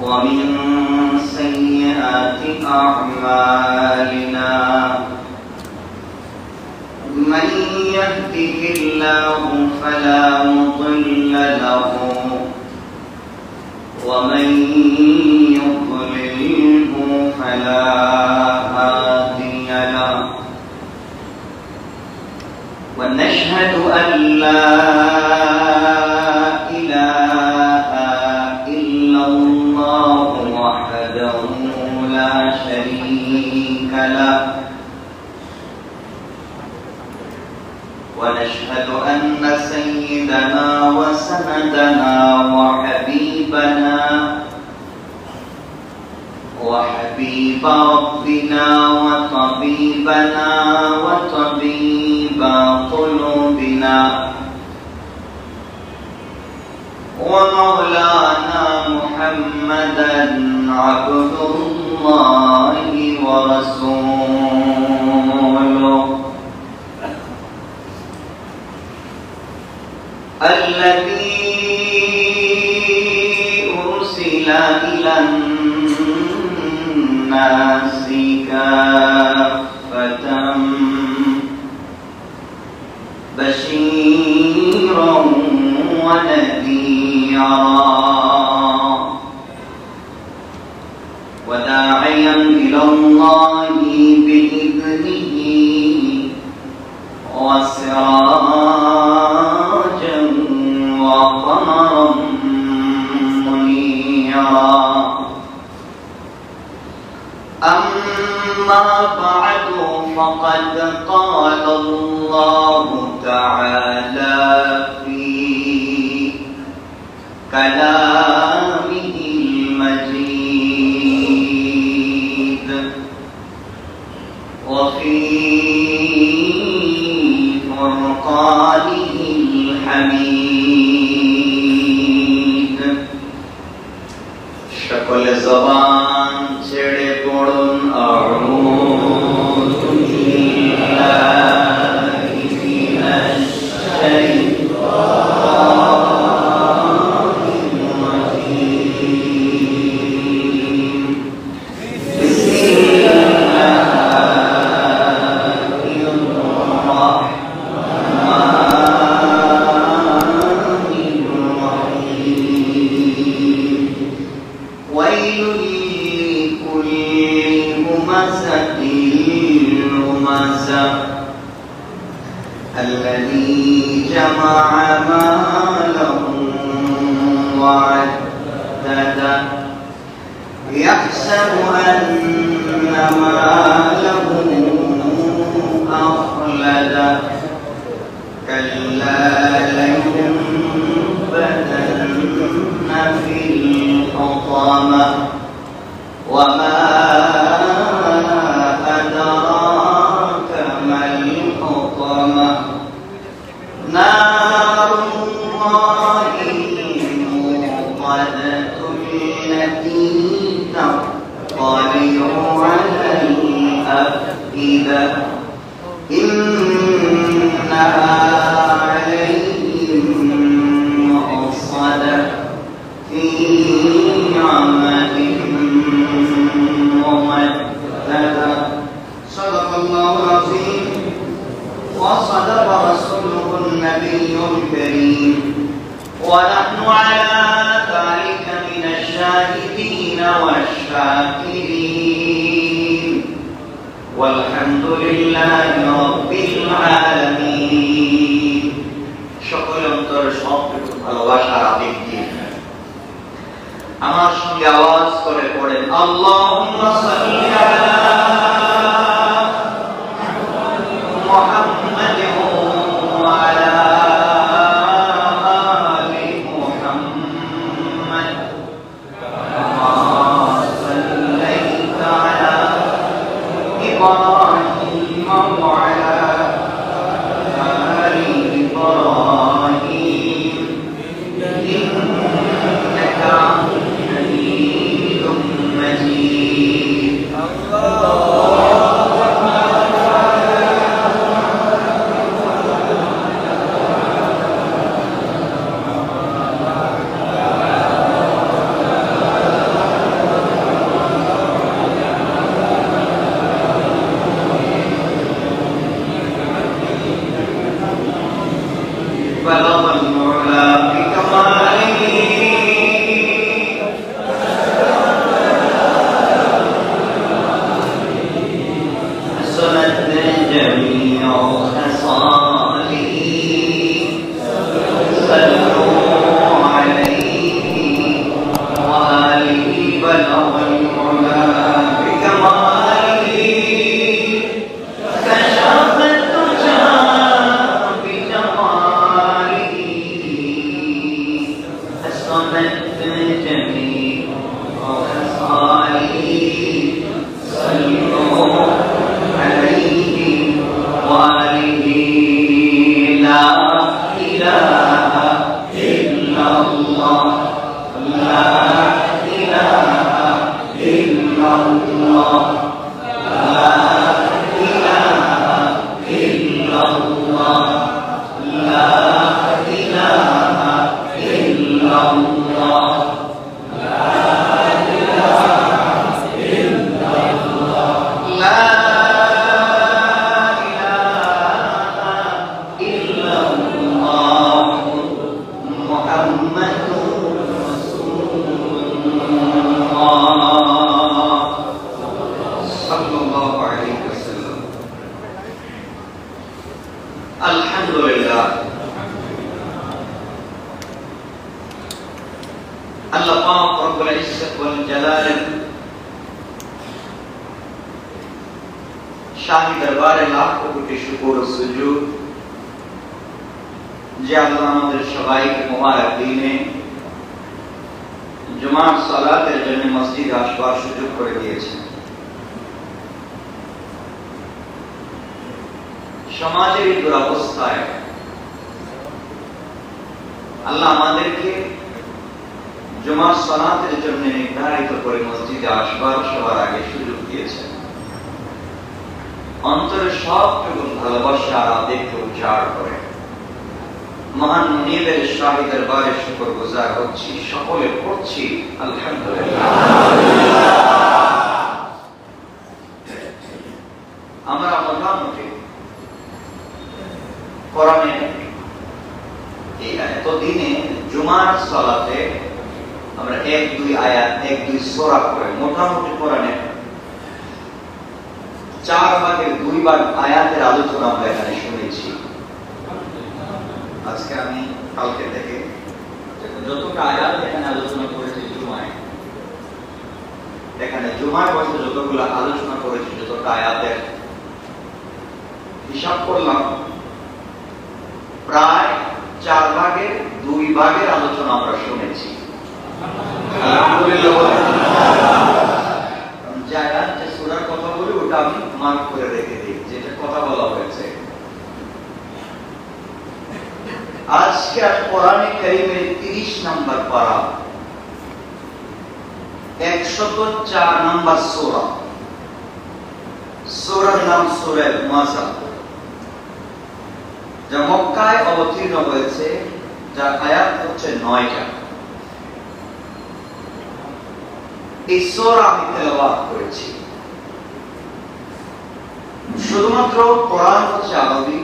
ومن سيئات أعمالنا من يهده الله فلا مضل له ومن يضلله فلا هادي له ونشهد أن لا إله إلا الله وحده لا شريك له ونشهد أن سيدنا وسندنا وحبيب ربنا وطبيبنا وطبيب قلوبنا ومولانا محمدا عبد الله ورسوله الذي أرسل إلى الناس كافة بشيرا ونذيرا وداعيا إلى الله بإذنه وسراجا وقمرا منيرا أما بعد فقد قال الله تعالى في كلامه المجيد وفي فرقانه الحميد شكل زبان ছেড়ে পড়ুন আউযু বিল্লাহি মিনাশ শাইতানির রাজীম বিসমিল্লাহির রাহমানির রাহিম ওয়াইলুল الذي جمع ماله وعدده يحسب أن ماله أخلده كلا لينبذن في الحطمة وما أدراك ما الحطمة نار الله الموقدة التي تطلع على الأفئدة إنها عليهم مؤصدة في عمد ممددة صدق الله العظيم وصدق رسوله النبي الكريم ونحن على ذلك من الشاهدين والشاكرين والحمد لله رب العالمين সকল অন্তর সবটুকু ভালোবাসার আবেগ দিয়ে আমার সঙ্গে আওয়াজ করে পড়েন আল্লাহুম্মা সাল্লি আলা মুহাম্মাদ ওয়া আলা আলি মুহাম্মাদ কামা সাল্লাইতা আলা ইব্রাহিম ওয়া আলা আলি ইব্রাহিম ইন্নাকা হামিদুম মাজিদ शाही दरबारे लाखों कोटि शुक्र और सुजूद যে আল্লাহ আমাদের সবাইকে মোবারক দিনে জুমার সালাতের জন্য মসজিদে আসবার সুযোগ করে দিয়েছেন। সমাজের এই দুরবস্থায় আল্লাহ আমাদেরকে জুমার সালাতের জন্য নির্ধারিত করে মসজিদে আসবার সবার আগে সুযোগ দিয়েছেন। অন্তরে সবটুকু ভালোবাসা আর আবেগকে উজাড় করে মহান মুনিবের শাহী দরবারে শুকরগুজার হচ্ছি, সকলে পড়ছি আলহামদুলিল্লাহ। আমরা মোটামুটি কোরআনে এই এতদিনে জুমার সালাতে আমরা 1-2 আয়াত 1-2 সূরা করে মোটামুটি কোরআনে 4 ভাগের 2 ভাগ আয়াতের আলোচনা আমরা এখানে শুনেছি। আজকে আমি কালকে থেকে যতটা আয়াত এখানে আলোচনা করেছি জুমায়, এখানে জুমায় বসে যতগুলো আলোচনা করেছি, যতটা আয়াতের হিসাব করলাম, প্রায় 4 ভাগের 2 ভাগের আলোচনা আমরা শুনেছি। যে আয়াত যে সূরার কথা বলি ওটা আমি মার্ক করে রেখে দিই, যেটা কথা বলা হয়েছে। আজকে কোরআনে কারীমের 30 নম্বর পারা, 104 নম্বর সূরা। সূরার নাম সূরা মাসা, যা মক্কায় অবতীর্ণ হয়েছে, যার আয়াত হচ্ছে 9টা। এই সূরা আমি তেলাওয়াত করেছি। শুধুমাত্র কোরআন হচ্ছে আরবি,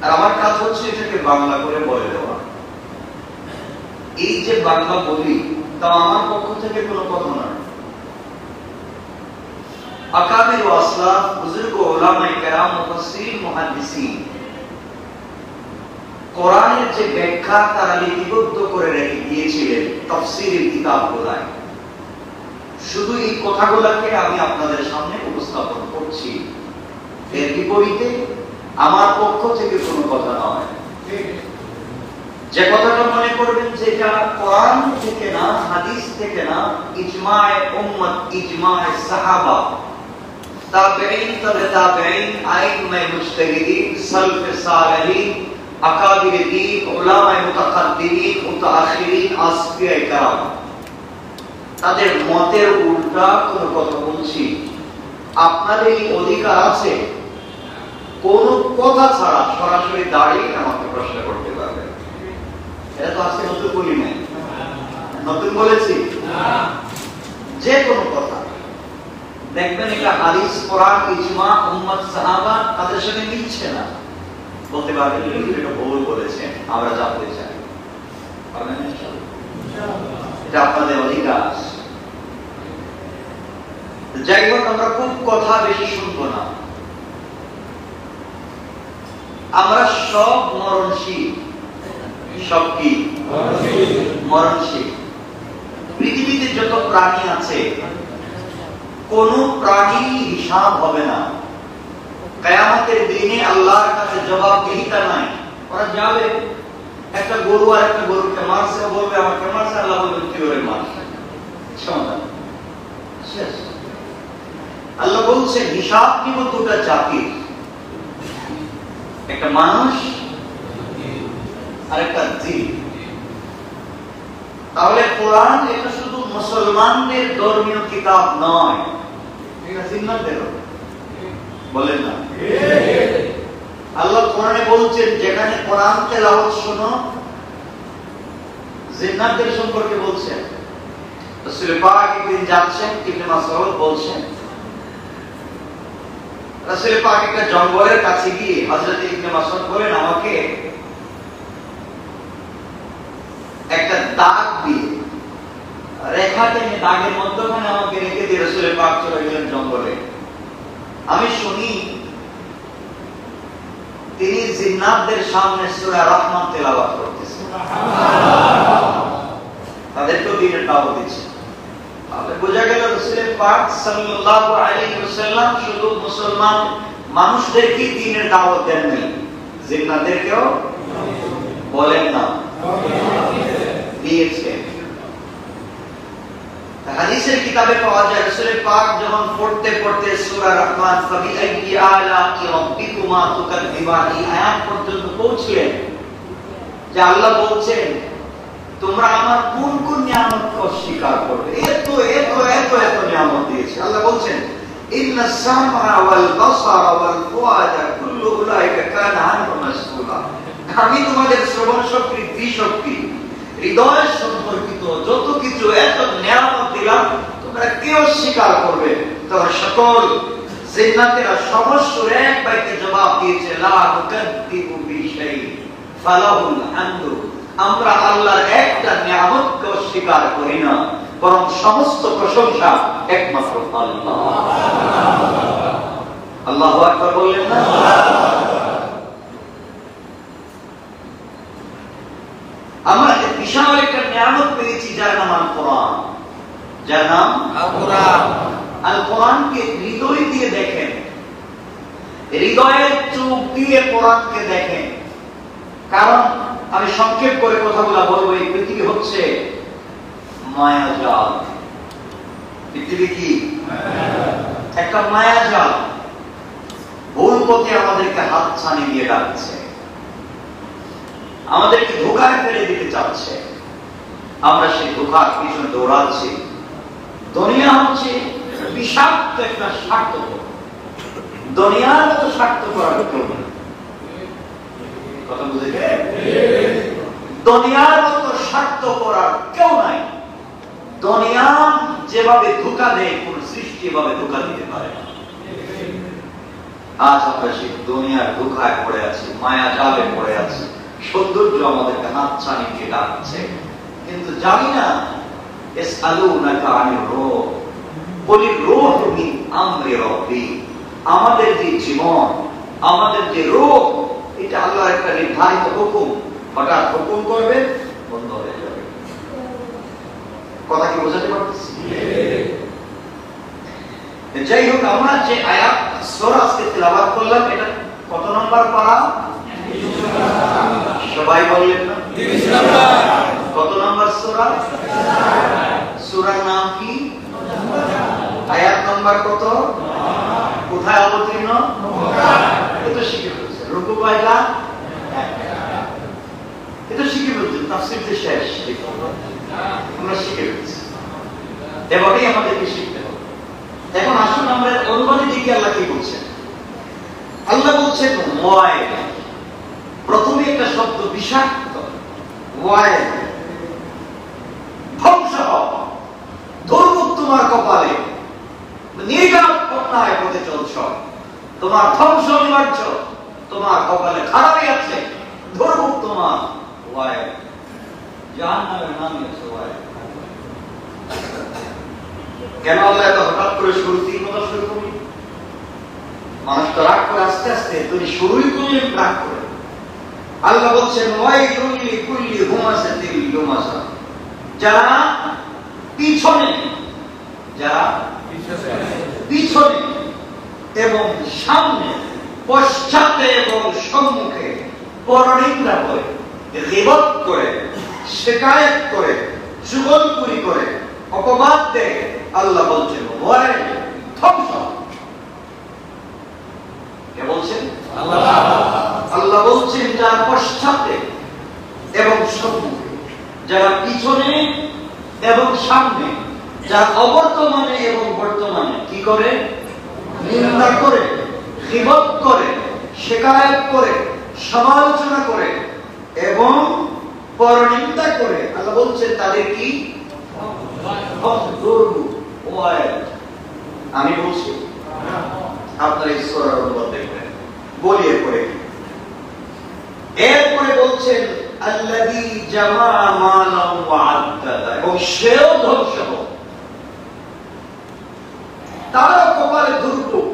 আর আমার কাজ হচ্ছে এটাকে বাংলা করে বলে দেওয়া। এই যে বাংলা বলি তা আমার পক্ষ থেকে কোনো কথা নয়। আকাবির ও আসলাফ, বুজুর্গ উলামায়ে কেরাম, মুফাসসিরিন, মুহাদ্দিসিন কোরআনের যে ব্যাখ্যা তারা লিপিবদ্ধ করে রেখে দিয়েছিলেন তাফসীরের কিতাবগুলোয়, শুধু এই কথাগুলোকে আমি আপনাদের সামনে উপস্থাপন করছি। এর বিপরীতে আমার পক্ষ থেকে কোনো কথা নয়। যে কথাটা মনে করবেন যে এটা কোরআন থেকে না, হাদিস থেকে না, ইজমায়ে উম্মত, ইজমায়ে সাহাবা, তাবেঈন, তবে তাবেঈন, আইম্মায়ে মুজতাহিদিন, সালফে সালেহিন, আকাবিরে দ্বীন, উলামায়ে মুতাকাদ্দিমিন, মুতাআখিরিন, আসফিয়ায়ে কেরাম, তাদের মতের উল্টা কোনো কথা বলছি। আপনাদের এই অধিকার আছে কোন কথা ছাড়া সরাসরি দাঁড়িয়ে আমাকে প্রশ্ন করতে পারবেন। এটা তো আজকে নতুন বলি নাই, নতুন বলেছি যে কোনো কথা দেখবেন এটা হাদিস, কোরআন, ইজমা, উম্মত, সাহাবা তাদের সঙ্গে মিলছে না, বলতে পারবেন এটা ভুল বলেছেন, আমরা জানতে চাই। এটা আপনাদের অধিকার। যাই হোক, আমরা খুব কথা বেশি শুনবো না। আমরা সব মরণশীল। সব কি মরণশীল? পৃথিবীতে যত প্রাণী আছে কোন প্রাণী হিসাব হবে না। কিয়ামতের দিনে আল্লাহর কাছে জবাবদিহিতা নাই। ওরা যাবে, একটা গরু আর একটা গরুকে মারছে, বলবে আমাকে মারছে, আল্লাহ বলবে কি ওরে মারছে, সমাধান শেষ। আল্লাহ বলছেন হিসাব নিব দুটা জাতির, একটা মানুষ আর একটা জিন। তাহলে কোরআন এটা শুধু মুসলমানদের ধর্মীয় কিতাব নয়, এটা জিন্নাতদেরও। বলেন না? আল্লাহ কোরআনে বলছেন যেখানে কোরআন তেলাওয়াত শোনো, জিন্নাতদের সম্পর্কে বলছেন। রাসূল পাক একদিন যাচ্ছেন, ইবনে মাসউদ বলছেন, রাসূল পাক একটা জঙ্গলের কাছে গিয়ে হযরত ইবনে মাসউদ বলেন, আমাকে একটা দাগ দিয়ে রেখা টেনে দাগের মধ্যখানে আমাকে রেখে দিয়ে রাসূল পাক চলে গেলেন জঙ্গলে। আমি শুনি তিনি জিন্নাতদের সামনে সূরা রহমান তেলাওয়াত করতেছেন, তাদেরকে দ্বীনের দাওয়াত দিচ্ছেন। তাহলে বোঝা গেল রাসূল পাক সাল্লাল্লাহু আলাইহি ওয়াসাল্লাম শুধু মুসলমান মানুষদেরকে দ্বীনের দাওয়াত দেন নাই, জিন্নাতদেরকেও বলেন না দিয়েছেন। হাদিসের কিতাবে পাওয়া যায় রাসূল পাক যখন পড়তে পড়তে সূরা রহমান ফাবিআইয়ি আলা'i রাব্বিকুমা তুকাযযিবান আয়াত পর্যন্ত পৌঁছলেন, যে আল্লাহ বলছেন তোমরা আমার কোন কোন নিয়ামতকে অস্বীকার করবে। এত এত এত এত নিয়ামত দিয়েছে। আল্লাহ বলছেন ইন্নাস সামআ ওয়াল বাসারা ওয়াল ফুআদা কুল্লু উলাইকা কানা আনহু মাসউলা। আমি তোমাদের শ্রবণ শক্তি, দৃষ্টিশক্তি, হৃদয় সম্পর্কিত যত কিছু এত নিয়ামত দিলাম, তোমরা কে অস্বীকার করবে? তখন সকল জিন্নাতেরা সমস্ত এক বাক্যে জবাব দিয়েছে, লা নুকাদ্দিবু বিশাই ফালাহুল হামদু। আমরা আল্লাহর একটা নিয়ামতকে অস্বীকার করি না, বরং সমস্ত প্রশংসা একমাত্র আল্লাহ। আল্লাহু আকবার বললেন না? আমরা বিশাল একটা নিয়ামত পেয়েছি যার নাম আল কোরআন, যার নাম আল কোরআন। আল কোরআনকে হৃদয় দিয়ে দেখেন, হৃদয়ের চোখ দিয়ে কোরআনকে দেখেন। কারণ আমি সংক্ষেপ করে কথাগুলো বলবো, এই পৃথিবী হচ্ছে মায়াজাল। পৃথিবী কি? একটা মায়াজাল। ভুল পথে আমাদেরকে হাত ছানি দিয়ে রাখছে, আমাদেরকে ধোঁকায় ফেলে দিতে চাচ্ছে। আমরা সেই ধোঁকার পিছনে দৌড়াচ্ছি। দুনিয়া হচ্ছে বিষাক্ত একটা স্বার্থপর। দুনিয়ার মতো স্বার্থ করার কেউ নেই। কথা বুঝে গেলেন? দুনিয়ার মতো স্বার্থ করার কেউ নাই। দুনিয়া যেভাবে ধোঁকা দেয়, কোন সৃষ্টি এভাবে ধোঁকা দিতে পারে না। আজ আমরা সেই দুনিয়ার ধোঁকায় পড়ে আছি, মায়া জালে পড়ে আছি। সৌন্দর্য আমাদেরকে হাত ছানি দিয়ে ডাকছে, কিন্তু জানি না। ইসআলুনাকা আনির রূহ কুলির রূহু মিন আমরি রাব্বি। আমাদের যে জীবন, আমাদের যে রূহ, এটা আল্লাহর একটা নির্ধারিত হুকুম। হঠাৎ হুকুম করবে, বন্ধ হয়ে যাবে। কথা কি বোঝাতে পারতেছি? যাই হোক, আমরা যে আয়াত সূরা আজকে তেলাওয়াত করলাম, এটা কত নম্বর পারা? সবাই বললেন না? কত নম্বর সূরা? সূরার নাম কি? আয়াত নম্বর কত? কোথায় অবতীর্ণ? এটা শিখে ফেলছে। রুকু কয়টা? এটা শিখে ফেলছে। তাফসীর যে শেষ, আমরা শিখে ফেলছি। এবারেই আমাদেরকে শিখতে হবে। এখন আসুন আমরা অনুবাদে দেখি আল্লাহ কি বলছেন। আল্লাহ বলছেন ওয়াইল। প্রথমে একটা শব্দ বিষাক্ত, ওয়াইল, ধ্বংস হোক, দুর্ভোগ তোমার কপালে, নির্ঘাত পথে পথে চলছ, তোমার ধ্বংস অনিবার্য, তোমার কপালে খারাপই আছে, দুর্ভোগ তোমার। ওয়াইল, জাহান্নামের নামই আছে ওয়াইল। কেন আল্লাহ এত হঠাৎ করে শুরুতেই কথা শুরু করি? মানুষ তো রাগ করে আস্তে আস্তে, তুমি শুরুই করলে রাগ করে। আল্লাহ বলছেন ওয়াইলুল লিকুল্লি হুমাযাতিল লুমাযা। যারা পিছনে, যারা পিছনে এবং সামনে, পশ্চাতে এবং সম্মুখে পরনিন্দা করে, গীবত করে, শিকায়েত করে, চুগলখড়ি করে, অপবাদ দেয়, আল্লাহ বলছেন ওয়াইল, ধ্বংস। কে বলছেন? আল্লাহ। আল্লাহ বলছেন যারা পশ্চাতে এবং সম্মুখে, যারা পিছনে পিছনে এবং সামনে, যার অবর্তমানে এবং বর্তমানে কি করে? নিন্দা করে, গীবত করে, শিকায়ত করে, সমালোচনা করে এবং পরনিন্দা করে। আল্লাহ বলছেন তাদের কি? আমি বলছি আপনার এই সূরার অনুবাদ দেখবেন, বলিয়ে পড়ে। এরপরে বলছেন আল্লাযী জামা মালান ওয়া আদ্দাদা, এবং সেও ধ্বংস হোক, তার কপালে দুর্ভোগ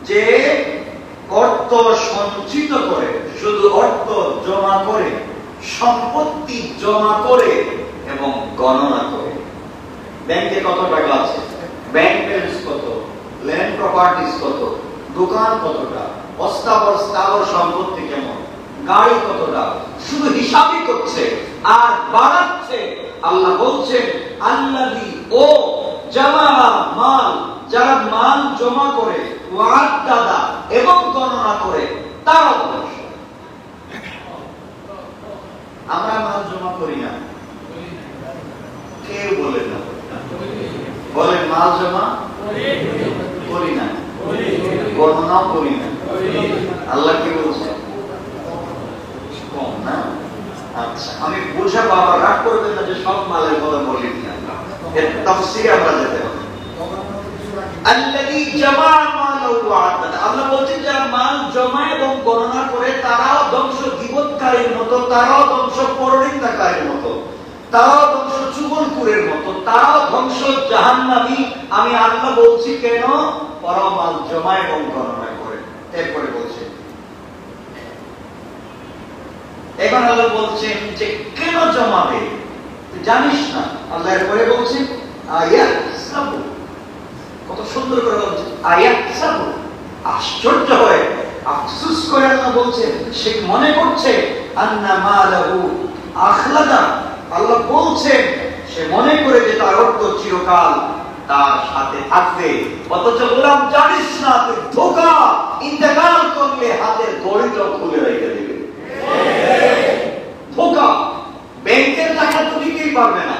যে অর্থ সঞ্চিত করে, শুধু অর্থ জমা করে, সম্পত্তি জমা করে এবং গণনা করে। ব্যাংকে কত টাকা আছে, ব্যাংক ব্যালেন্স কত, ল্যান্ড প্রপার্টিজ কত, দোকান কতটা, অস্থাবর সম্পত্তি কেমন, গাড়ি কতটা, শুধু হিসাবই করছে আর বাড়াচ্ছে। আল্লাহ বলছেন আল্লাযী, ও জামা মাল, যারা মাল জমা করে, ওয়াদাদা এবং গণনা করে, তারা ধ্বংস। আমরা মাল জমা করি না, কেউ বলেন না, বলেন মাল জমা করি না, গণনাও করি না। আল্লাহ কি বলছে? কম না? আচ্ছা, আমি বুঝাবো, আবার রাগ করবেন না যে সব মালের কথা বলি না, এর তাফসীরে আমরা যেতে হবে। আল্লাযী জামা মালাহু ওয়া আদ্দাদা, আল্লাহ বলছেন যারা মাল জমা এবং গণনা করে তারাও ধ্বংস গীবতকারীর মতো, তারাও ধ্বংস পরনিন্দাকারীর মতো, তারাও ধ্বংস চুগলখোরের মতো, তারাও ধ্বংস জাহান্নামী। আমি আল্লাহ বলছি কেন? ওরা মাল জমা এবং গণনা করে। এরপরে বলছেন, এখন আল্লাহ বলছেন যে কেন জমাবে তুই জানিস না? আল্লাহ এরপরে বলছেন আয়াহসাবু, কত সুন্দর করে বলছেন আয়াহসাবু, আশ্চর্য হয়, আফসোস করে আল্লাহ বলছেন সে মনে করছে আন্না মালাহু আখলাদা, আল্লাহ বলছেন সে মনে করে যে তার অর্থ চিরকাল তার সাথে থাকবে। অথচ গোলাম জানিস না তুই ধোঁকা, ইন্তেকাল করলে হাতের ঘড়িটা খুলে রেখে দেবে। ধোঁকা, ব্যাংকের টাকা তো নিতেই পারবে না,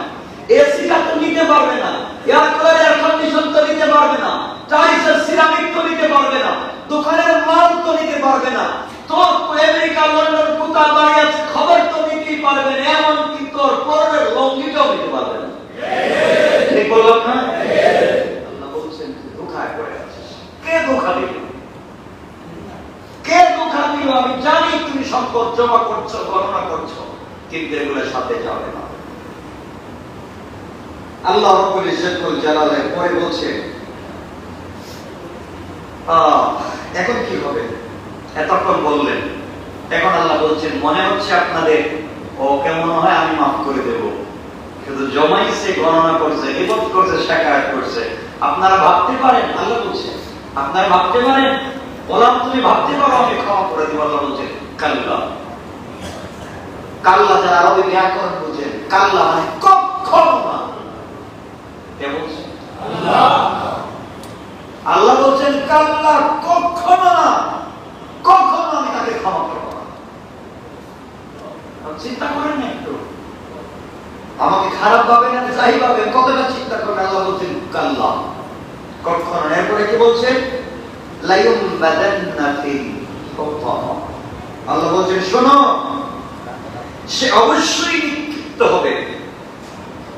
এসিটা তো নিতে পারবে না, এয়ার কন্ডিশন তো নিতে পারবে না, টাইলসের সিরামিক তো নিতে পারবে না, দোকানের মাল তো নিতে পারবে না, তোর আমেরিকা লন্ডন কোথায় বাড়ি আছে খবর তো নিতেই পারবে না, এমনকি তোর পরের লঙ্গিটাও নিতে পারবে না। ঠিক বললাম না? আল্লাহ বলছেন ধোঁকায় পড়ে আছিস। কে ধোঁকা দিল? কে ধোঁকা দিল? আমি জানি তুমি সম্পদ জমা করছো, গণনা করছো, কিন্তু এগুলোর সাথে যাবে না। আল্লাহ রাব্বুল ইজ্জতুল জালালের পরে বলছেন এখন কি হবে? এতক্ষণ বললেন, এখন আল্লাহ বলছেন মনে হচ্ছে আপনাদের ও কেমন হয় আমি মাফ করে দেব, শুধু জমাইছে, গণনা করছে, ইবাদত করছে, শিকায়ত করছে। আপনারা ভাবতে পারেন, আল্লাহ বলছেন আপনারা ভাবতে পারেন, গোলাম তুমি ভাবতে পারো আমি ক্ষমা করে দেব? আল্লাহ বলছেন কাল্লা। কাল্লা যারা আরবি ব্যাকরণ বুঝেন, কাল্লা মানে কখনো না। কে বলছে? আল্লাহ। আল্লাহ বলছেন কাল্লা, কখনো না, কখনো আমি তাকে ক্ষমা করব না। চিন্তা করেন না একটু, আমাকে খারাপ ভাবে না যাই ভাবে, কতটা চিন্তা করেন। আল্লাহ বলছেন কাল্লা, কখনো। এরপরে কি বলছেন? লাইয়ুম বাদান্না ফিল হুতামা, আল্লাহ বলছেন শোনো, সে অবশ্যই নিক্ষিপ্ত হবে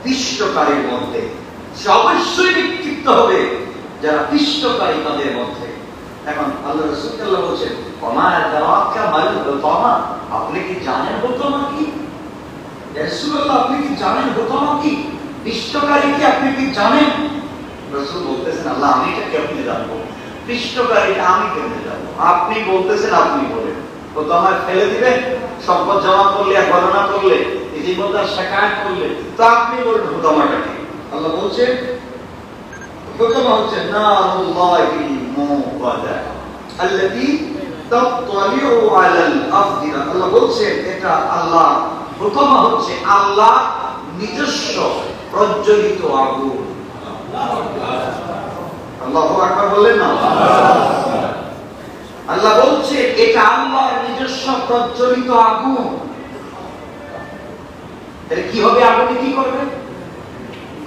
পিষ্টকারীর মধ্যে, সে অবশ্যই নিক্ষিপ্ত হবে যারা পিষ্টকারী তাদের মধ্যে। এখন আল্লাহ রাসূল সাল্লাল্লাহু আলাইহি ওয়াসাল্লাম বলছেন ওমা আদরাকা মাল হুতামা, আপনি কি জানেন হুতামা কি? ইয়া রাসূলুল্লাহ আপনি কি জানেন হুতামা কি? পিষ্টকারী কি আপনি কি জানেন? রাসূল বলতেছেন আল্লাহ আমি এটা কেমনে জানবো? পিষ্টকারীটা আমি কেমনে জানবো? আপনি বলতেছেন, আপনি বলেন। হুতামা ফেলে দিবেন, সম্পদ জমা করলে আর গণনা করলে, জীবনদার শিকায়ত করলে, তো আপনি বলবেন হুতামাটা কি? আল্লাহ বলছেন হুতামা হচ্ছে নারুল্লাহিল মুকাদ্দা আল্লাতী তাত্তালিউ আলাল আফদিরা। আল্লাহ বলছেন এটা আল্লাহ, হুতামা হচ্ছে আল্লাহ নিজস্ব প্রজ্বলিত আগুন। আল্লাহু আকবার বলেন না? আল্লাহ বলছে এটা আল্লাহর নিজস্ব প্রজ্বলিত আগুন। তাহলে কি হবে? আগুনে কি করবে?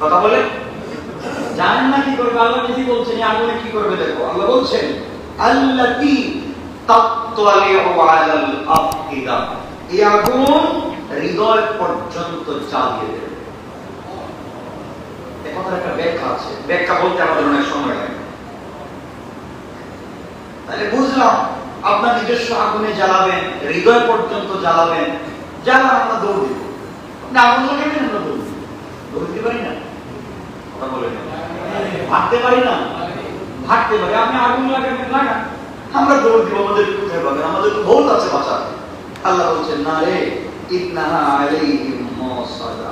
কথা বলে জানেন না কি করবে? আল্লাহ নিজে বলছেন আগুনে কি করবে। দেখো আল্লাহ বলছেন আল্লাতী তাত্তালিউ আলাল আফইদা, এই আগুন হৃদয় পর্যন্ত জ্বালিয়ে দেবে। এই কথার একটা ব্যাখ্যা আছে, ব্যাখ্যা বলতে আমাদের অনেক সময় লাগে। তাহলে বুঝলাম আপনার নিজস্ব আগুনে জ্বালাবেন, হৃদয় পর্যন্ত জ্বালাবেন, জ্বালা আমরা দৌড় দিব। আপনি আগুন লাগাবেন, আমরা দৌড় দিব। দৌড় দিতে পারি না? কথা বলে ভাগতে পারি না? ভাগতে পারি। আপনি আগুন লাগাবেন, লাগান, আমরা দৌড় দিব। আমাদের কোথায় পাবেন? আমাদের তো বহুত আছে বাঁচা। আল্লাহ বলছেন না রে, ইন্নাহা আলাইহিম মুসাদা।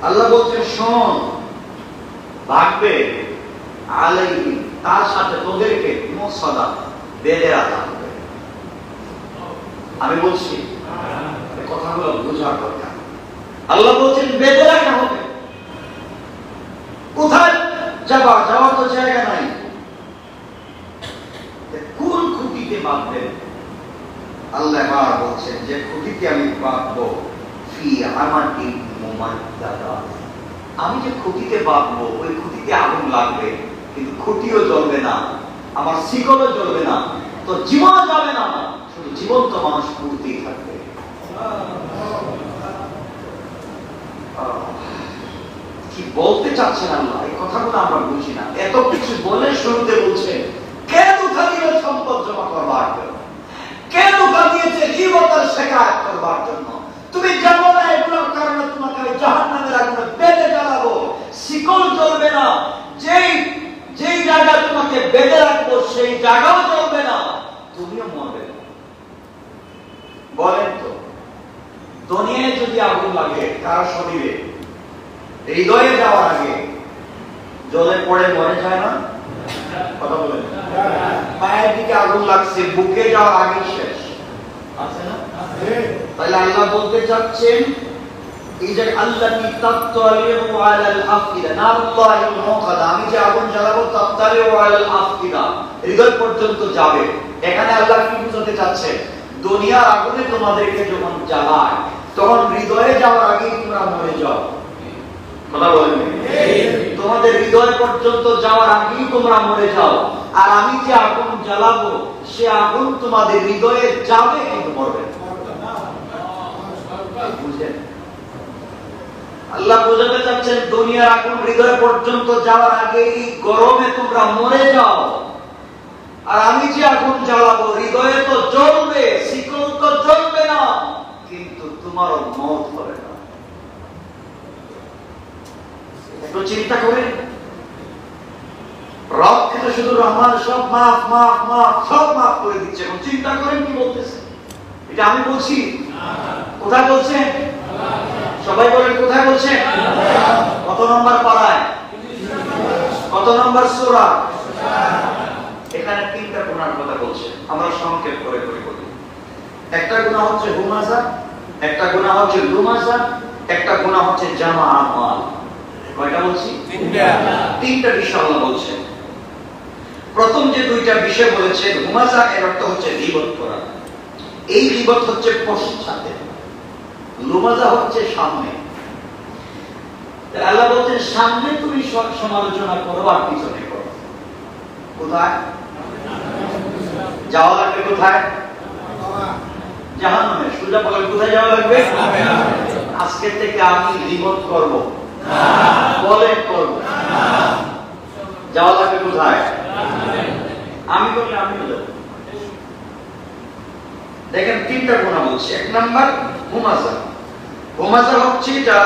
আল্লাহ বলছেন শোন, ভাগবে আলাইহিম, তার সাথে তোদেরকে মুসাদা বেঁধে রাখা হবে। আমি বলছি কথাগুলো বোঝার দরকার। আল্লাহ বলছেন বেঁধে রাখা হবে। কোথায় যাবা? যাওয়ার তো জায়গা নাই। কোন খুঁটিতে বাঁধবেন? আল্লাহ এবার বলছেন যে খুঁটিতে আমি বাঁধবো ফি আমাতিন মুমাদ্দাদা। আমি যে খুঁটিতে বাঁধবো ওই খুঁটিতে আগুন লাগবে, কিন্তু খুঁটিও জ্বলবে না, আমার শিকলও জ্বলবে না, তো জীবন যাবে না, শুধু জীবন্ত মানুষ পূর্তিই থাকবে। কি বলতে চাচ্ছেন আল্লাহ? এই কথাগুলো আমরা বুঝি না। এত কিছু বলে শুরুতে বলছেন কেন ধোঁকা দিলে সম্পদ জমা করবার জন্য, কেন ধোঁকা দিয়েছে গীবতের শিকায়ত করবার জন্য। তুমি জানো না এগুলোর কারণে তোমাকে আমি জাহান্নামের আগুনে বেঁধে জ্বালাবো, শিকল জ্বলবে না, যেই জায়গা তোমাকে বেঁধে রাখবো সেই জায়গাও জ্বলবে না, তুমিও মরবে না। বলেন তো, দুনিয়ায় যদি আগুন লাগে কার শরীরে, হৃদয়ে যাওয়ার আগে জলে পড়ে মরে যায় না? কথা বলেন। পায়ের দিকে আগুন লাগছে, বুকে যাওয়ার আগে শেষ আছে না? তাহলে আল্লাহ বলতে চাচ্ছেন এই যে আল্লাতী তাত্তালিউ আলাল আফইদা, নারুল্লাহিল মুকাদা, আমি যে আগুন জ্বালাবো তাত্তালিউ আলাল আফইদা, হৃদয় পর্যন্ত যাবে। এখানে আল্লাহ কি বুঝাতে চাচ্ছেন? দুনিয়ার আগুনে তোমাদেরকে যখন জ্বালায় তখন হৃদয়ে যাওয়ার আগে তোমরা মরে যাও। কথা বলেন, তোমাদের হৃদয় পর্যন্ত যাওয়ার আগেই তোমরা মরে যাও। আর আমি যে আগুন জ্বালাবো সে আগুন তোমাদের হৃদয়ে যাবে, কিন্তু মরবে না। বুঝলেন? আল্লাহ বোঝাতে চাচ্ছেন দুনিয়ার আগুন হৃদয় পর্যন্ত যাওয়ার আগে এই গরমে তোমরা মরে যাও। আর আমি যে আগুন জ্বালাবো হৃদয়ে তো জ্বলবে, শিকল তো জ্বলবে না, কিন্তু তোমারও মওত হবে না। একটু চিন্তা করেন, রব কিন্তু শুধু রহমান, সব মাফ মাফ মাফ, সব মাফ করে দিচ্ছে। এখন চিন্তা করেন কি বলতেছে। এটা আমি বলছি? কোথায় বলছেন? সবাই বলেন কোথায় বলছেন? কত নম্বর পারায়? কত নম্বর সূরা? এখানে তিনটা গুনার কথা বলছে, আমরা সংক্ষেপ করে করে বলি। একটা গুনাহ হচ্ছে হুমাজা, একটা গুনাহ হচ্ছে লুমাজা, একটা গুনাহ হচ্ছে জামা আমাল। কয়টা বলছি? তিনটা বিষয় আল্লাহ বলছেন। প্রথম যে দুইটা বিষয় বলেছেন, হুমাজা এর অর্থ হচ্ছে গীবত করা। এই গীবত হচ্ছে পশ্চাতে, লুমাজা হচ্ছে সামনে। আল্লাহ বলছেন সামনে তুমি সমালোচনা করো আর পিছনে করো। কোথায় যাওয়া লাগবে? কোথায়? জাহান্নামে। সোজা বলেন কোথায় যাওয়া লাগবে? আজকে থেকে আমি গীবত করব, বলেন করব, যাওয়া লাগবে কোথায়? আমি করলে আমিও যাব। দেখেন তিনটা গুনাহ বলছে। এক নাম্বার হুমাজা। হুমাজা হচ্ছে এটা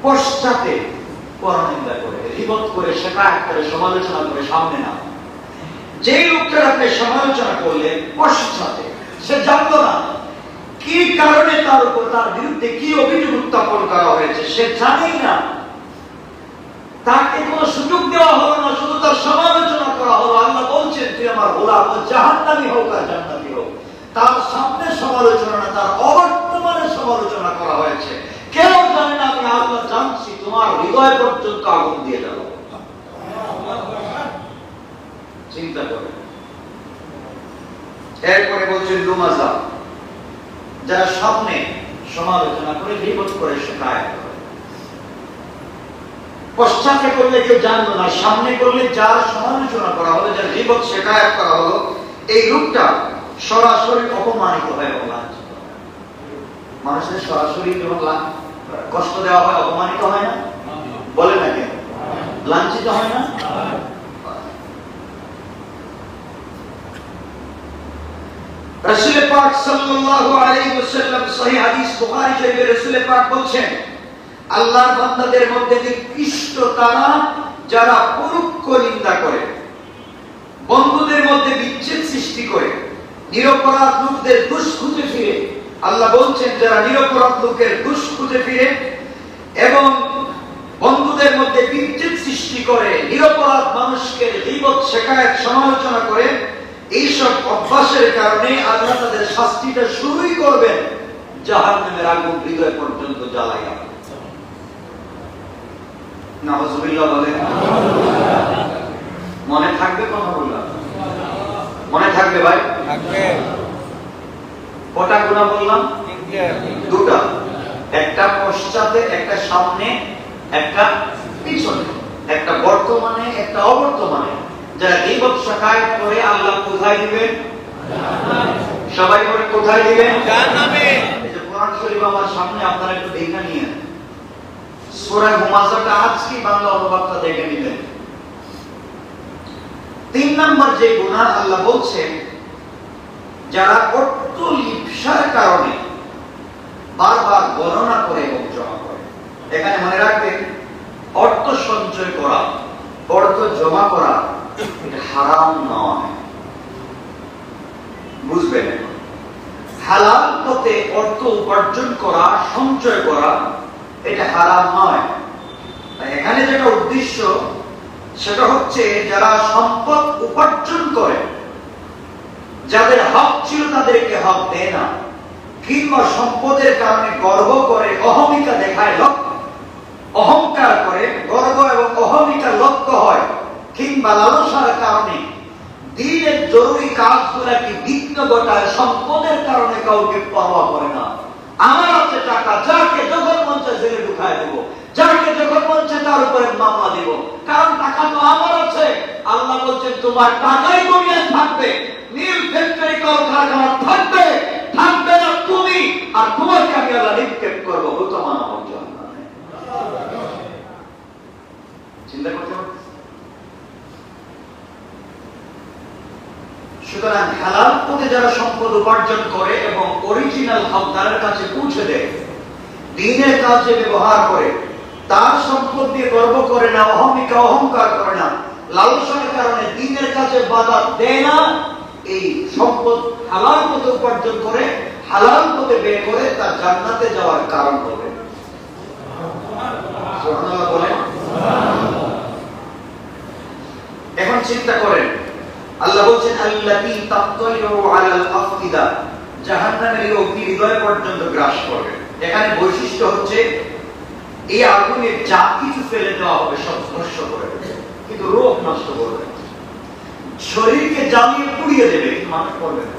পশ্চাতে পরনিন্দা করে, গীবত করে, শিকায়ত করে, সমালোচনা করে, সামনে না। যেই লোকটার আপনি সমালোচনা করলেন পশ্চাতে, সে জানতো না কি কারণে তার উপর, তার বিরুদ্ধে কি অভিযোগ উত্থাপন করা হয়েছে, সে জানেই না। তাকে কোন সুযোগ দেওয়া হলো না, শুধু তার সমালোচনা করা হলো। আল্লাহ বলছেন তুই আমার গোলাম, ও জাহান্নামী হোক আর জান্নাতি হোক, তার সামনে সমালোচনা না, তার অবর্তমানে সমালোচনা করা হয়েছে। কেউ জানে না, আমি আল্লাহ জানছি তোমার হৃদয় পর্যন্ত আগুন দিয়ে গেল। চিন্তা করে। এরপরে বলছেন লুমাজা, যারা সামনে সমালোচনা করে, গীবত করে, শিকায়ত করে। পশ্চাতে করলে কেউ জানলো না, সামনে করলে যার সমালোচনা করা হলো, যার গীবত শিকায়ত করা হলো, এই লোকটা সরাসরি অপমানিত হয় এবং লাঞ্ছিত হয়। মানুষের সরাসরি যখন কষ্ট দেওয়া হয়, অপমানিত হয় না? বলে না কেন? লাঞ্ছিত হয় না? রাসূল পাক সাল্লাল্লাহু আলাইহি ওয়াসাল্লাম সহিহ হাদিস বুখারী শরীফে রাসূল পাক বলেন, আল্লাহর বান্দাদের মধ্যে নিকৃষ্ট তারা যারা পরোক্ষ নিন্দা করে, বন্ধুদের মধ্যে বিচ্ছেদ সৃষ্টি করে, নিরপরাধ লোকদের দোষ খুঁজে ফিরে। আল্লাহ বলছেন যারা নিরপরাধ লোকের দোষ খুঁজে ফিরে এবং বন্ধুদের মধ্যে বিচ্ছেদ সৃষ্টি করে, নিরপরাধ মানুষকে গীবত, শিকায়ত, সমালোচনা করে, এইসব অভ্যাসের কারণে আল্লাহ তাদের শাস্তিটা শুরুই করবেন জাহান্নামের আগুন হৃদয় পর্যন্ত জ্বালাইয়া। নাউযুবিল্লাহ বলেন। মনে থাকবে কথা বললাম? মনে থাকবে ভাই? থাকবে। কটা গুনাহ বললাম? দুটা। একটা পশ্চাতে, একটা সামনে, একটা পিছনে, একটা বর্তমানে, একটা অবর্তমানে। যারা গীবত, শিকায়ত করে আল্লাহ কোথায় দিবেন? সবাই করে কোথায় দিবেন? জাহান্নামে। এই যে কোরআন শরীফ আমার সামনে, আপনারা একটু দেখে নিয়ে সূরা হুমাযাটা আজকে বাংলা অনুবাদটা দেখে নেবেন। 3 নম্বর যে গুনাহ আল্লাহ বলছেন, যারা অর্থ লিপ্সার কারণে বারবার গণনা করে এবং জমা করে। এখানে মনে রাখবেন, অর্থ সঞ্চয় করা, অর্থ জমা করা এটা হারাম নয়। বুঝবেন? হালাল পথে অর্থ উপার্জন করা, সঞ্চয় করা এটা হারাম নয়। এখানে যেটা উদ্দেশ্য সেটা হচ্ছে যারা সম্পদ উপার্জন করে, যাদের হক ছিল তাদেরকে হক দেয় না, কিংবা সম্পদের কারণে গর্ব করে, অহমিকা দেখায়, অহংকার করে, গর্ব এবং অহমিকা লক্ষ্য হয়, কিংবা লালসার কারণে দ্বীনের জরুরি কাজগুলোকে বিঘ্ন ঘটায়, সম্পদের কারণে কাউকে পরোয়া করে না। আমার আছে টাকা, যাকে যখন মন চায় জেলে ঢুকায় দেবো, যাকে যখন মন চায় তার উপরে মামলা দিব, কারণ টাকা তো আমার আছে। আল্লাহ বলছেন তোমার টাকাই দুনিয়ায় থাকবে, নীল ফ্যাক্টরি কলকারখানা থাকবে, থাকবে না তুমি, আর তোমাকে আমি আল্লাহ নিক্ষেপ করবো বর্তমান অঞ্চল। চিন্তা করতে হবে। সুতরাং হালাল পথে যারা সম্পদ উপার্জন করে এবং অরিজিনাল হকদারের কাছে পৌঁছে দেয়, দ্বীনের কাজে ব্যবহার করে, তার সম্পদ দিয়ে গর্ব করে না, অহমিকা অহংকার করে না, লালসার কারণে দ্বীনের কাজে বাধা দেয় না, এই সম্পদ হালাল পথে উপার্জন করে, হালাল পথে ব্যয় করে, তার জান্নাতে যাওয়ার কারণ হবে। সুবহানাল্লাহ বলেন। এখন চিন্তা করেন, আল্লাহ বলছেন আল্লাতী তাত্তালিউ আলাল আফিদা, জাহান্নামের অগ্নি হৃদয় পর্যন্ত গ্রাস করবে। এখানে বৈশিষ্ট্য হচ্ছে এই আগুনে যা কিছু ফেলে দেওয়া হবে সব ধ্বংস করে দেবে, কিন্তু রোগ নষ্ট করবে, শরীরকে জ্বালিয়ে পুড়িয়ে দেবে, কিন্তু মানুষ করবে না।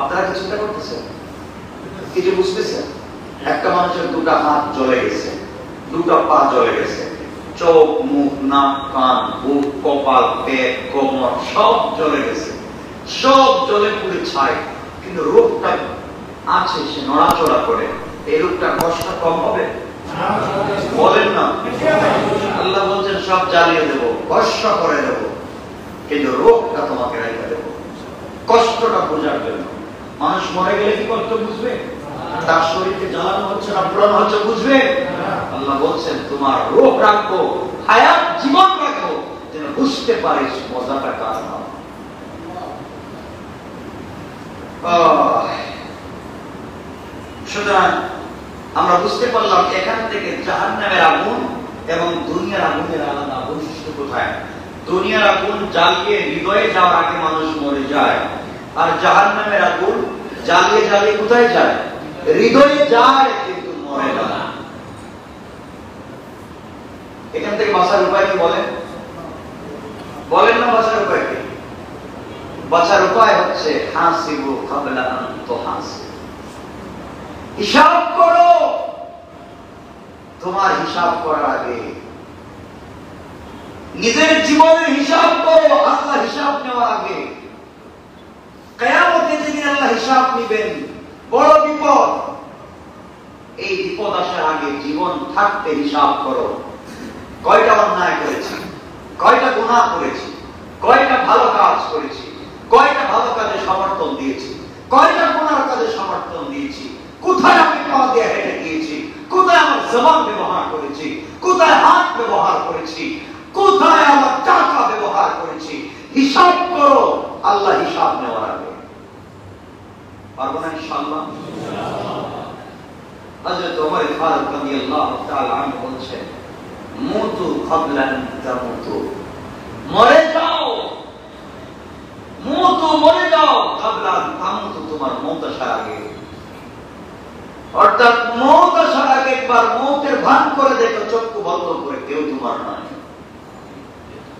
আপনারা কি চিন্তা করতেছেন? কিছু বুঝতেছেন? একটা মানুষের দুটা হাত জ্বলে গেছে, দুটা পা জ্বলে গেছে, চোখ, মুখ, নাক, কান, বুক, কপাল, পেট, কোমর সব জ্বলে গেছে, সব জ্বলে পুড়ে ছাই, কিন্তু রোগটা আছে, সে নড়াচড়া করে। এই রোগটা কষ্ট কম হবে? বলেন না। আল্লাহ বলছেন সব জ্বালিয়ে দেবো, কষ্ট করে দেবো, কিন্তু রোগটা তোমাকে রেখে দেবো, কষ্টটা বোঝার জন্য। মানুষ মরে গেলে কি কষ্ট বুঝবে? তার শরীরকে জ্বালানো হচ্ছে না পুরানো হচ্ছে, বুঝবে? আল্লাহ বলছেন তোমার রোগ রাখবো, হায়াত জীবন রাখবো, যেন বুঝতে পারিস মজাটা কার না। সুতরাং আমরা বুঝতে পারলাম এখান থেকে জাহান্নামের আগুন এবং দুনিয়ার আগুনের আলাদা বৈশিষ্ট্য কোথায়। দুনিয়ার আগুন জ্বালিয়ে হৃদয়ে যাওয়ার আগে মানুষ মরে যায়, আর জাহান্নামের আগুন জ্বালিয়ে জ্বালিয়ে কোথায় যায়? হৃদয়ে যায়, কিন্তু মরে না। এখান থেকে বাঁচার উপায় কি বলেন? বলেন না বাঁচার উপায় কি? বাঁচার উপায় হচ্ছে হাসিবু কাবলা আন তুহাসিবু, হিসাব করো। তোমার হিসাব করার আগে নিজের জীবনের হিসাব করো, আল্লাহ হিসাব নেওয়ার আগে। কিয়ামতে যেদিন আল্লাহ হিসাব নেবেন, বড় বিপদ। এই বিপদ আসার আগে জীবন থাকতে হিসাব করো। কয়টা অন্যায় করেছি, কয়টা গুনাহ করেছি, কয়টা ভালো কাজ করেছি, কয়টা ভালো কাজে সমর্থন দিয়েছি, কয়টা গুনার কাজে সমর্থন দিয়েছি, কোথায় আমি পা দিয়ে হেঁটে গিয়েছি, কোথায় আমার জবান ব্যবহার করেছি, কোথায় হাত ব্যবহার করেছি, কোথায় আমার টাকা ব্যবহার করেছি। হিসাব করো আল্লাহ হিসাব নেওয়ার আগে। পারবো না ইনশাআল্লাহ? হযরত ওমর ফারুক রাদিয়াল্লাহু তাআলা আনহু বলেছেন, মুতু ক্বাবলা আন তামুতু, মরে যাও, মুতু, মরে যাও, ক্বাবলা আন তামুতু, তোমার মওত আসার আগে। অর্থাৎ মওত আসার আগে একবার মওতের ভান করে দেখো, চক্ষু বন্ধ করে, কেউ তোমার নয়,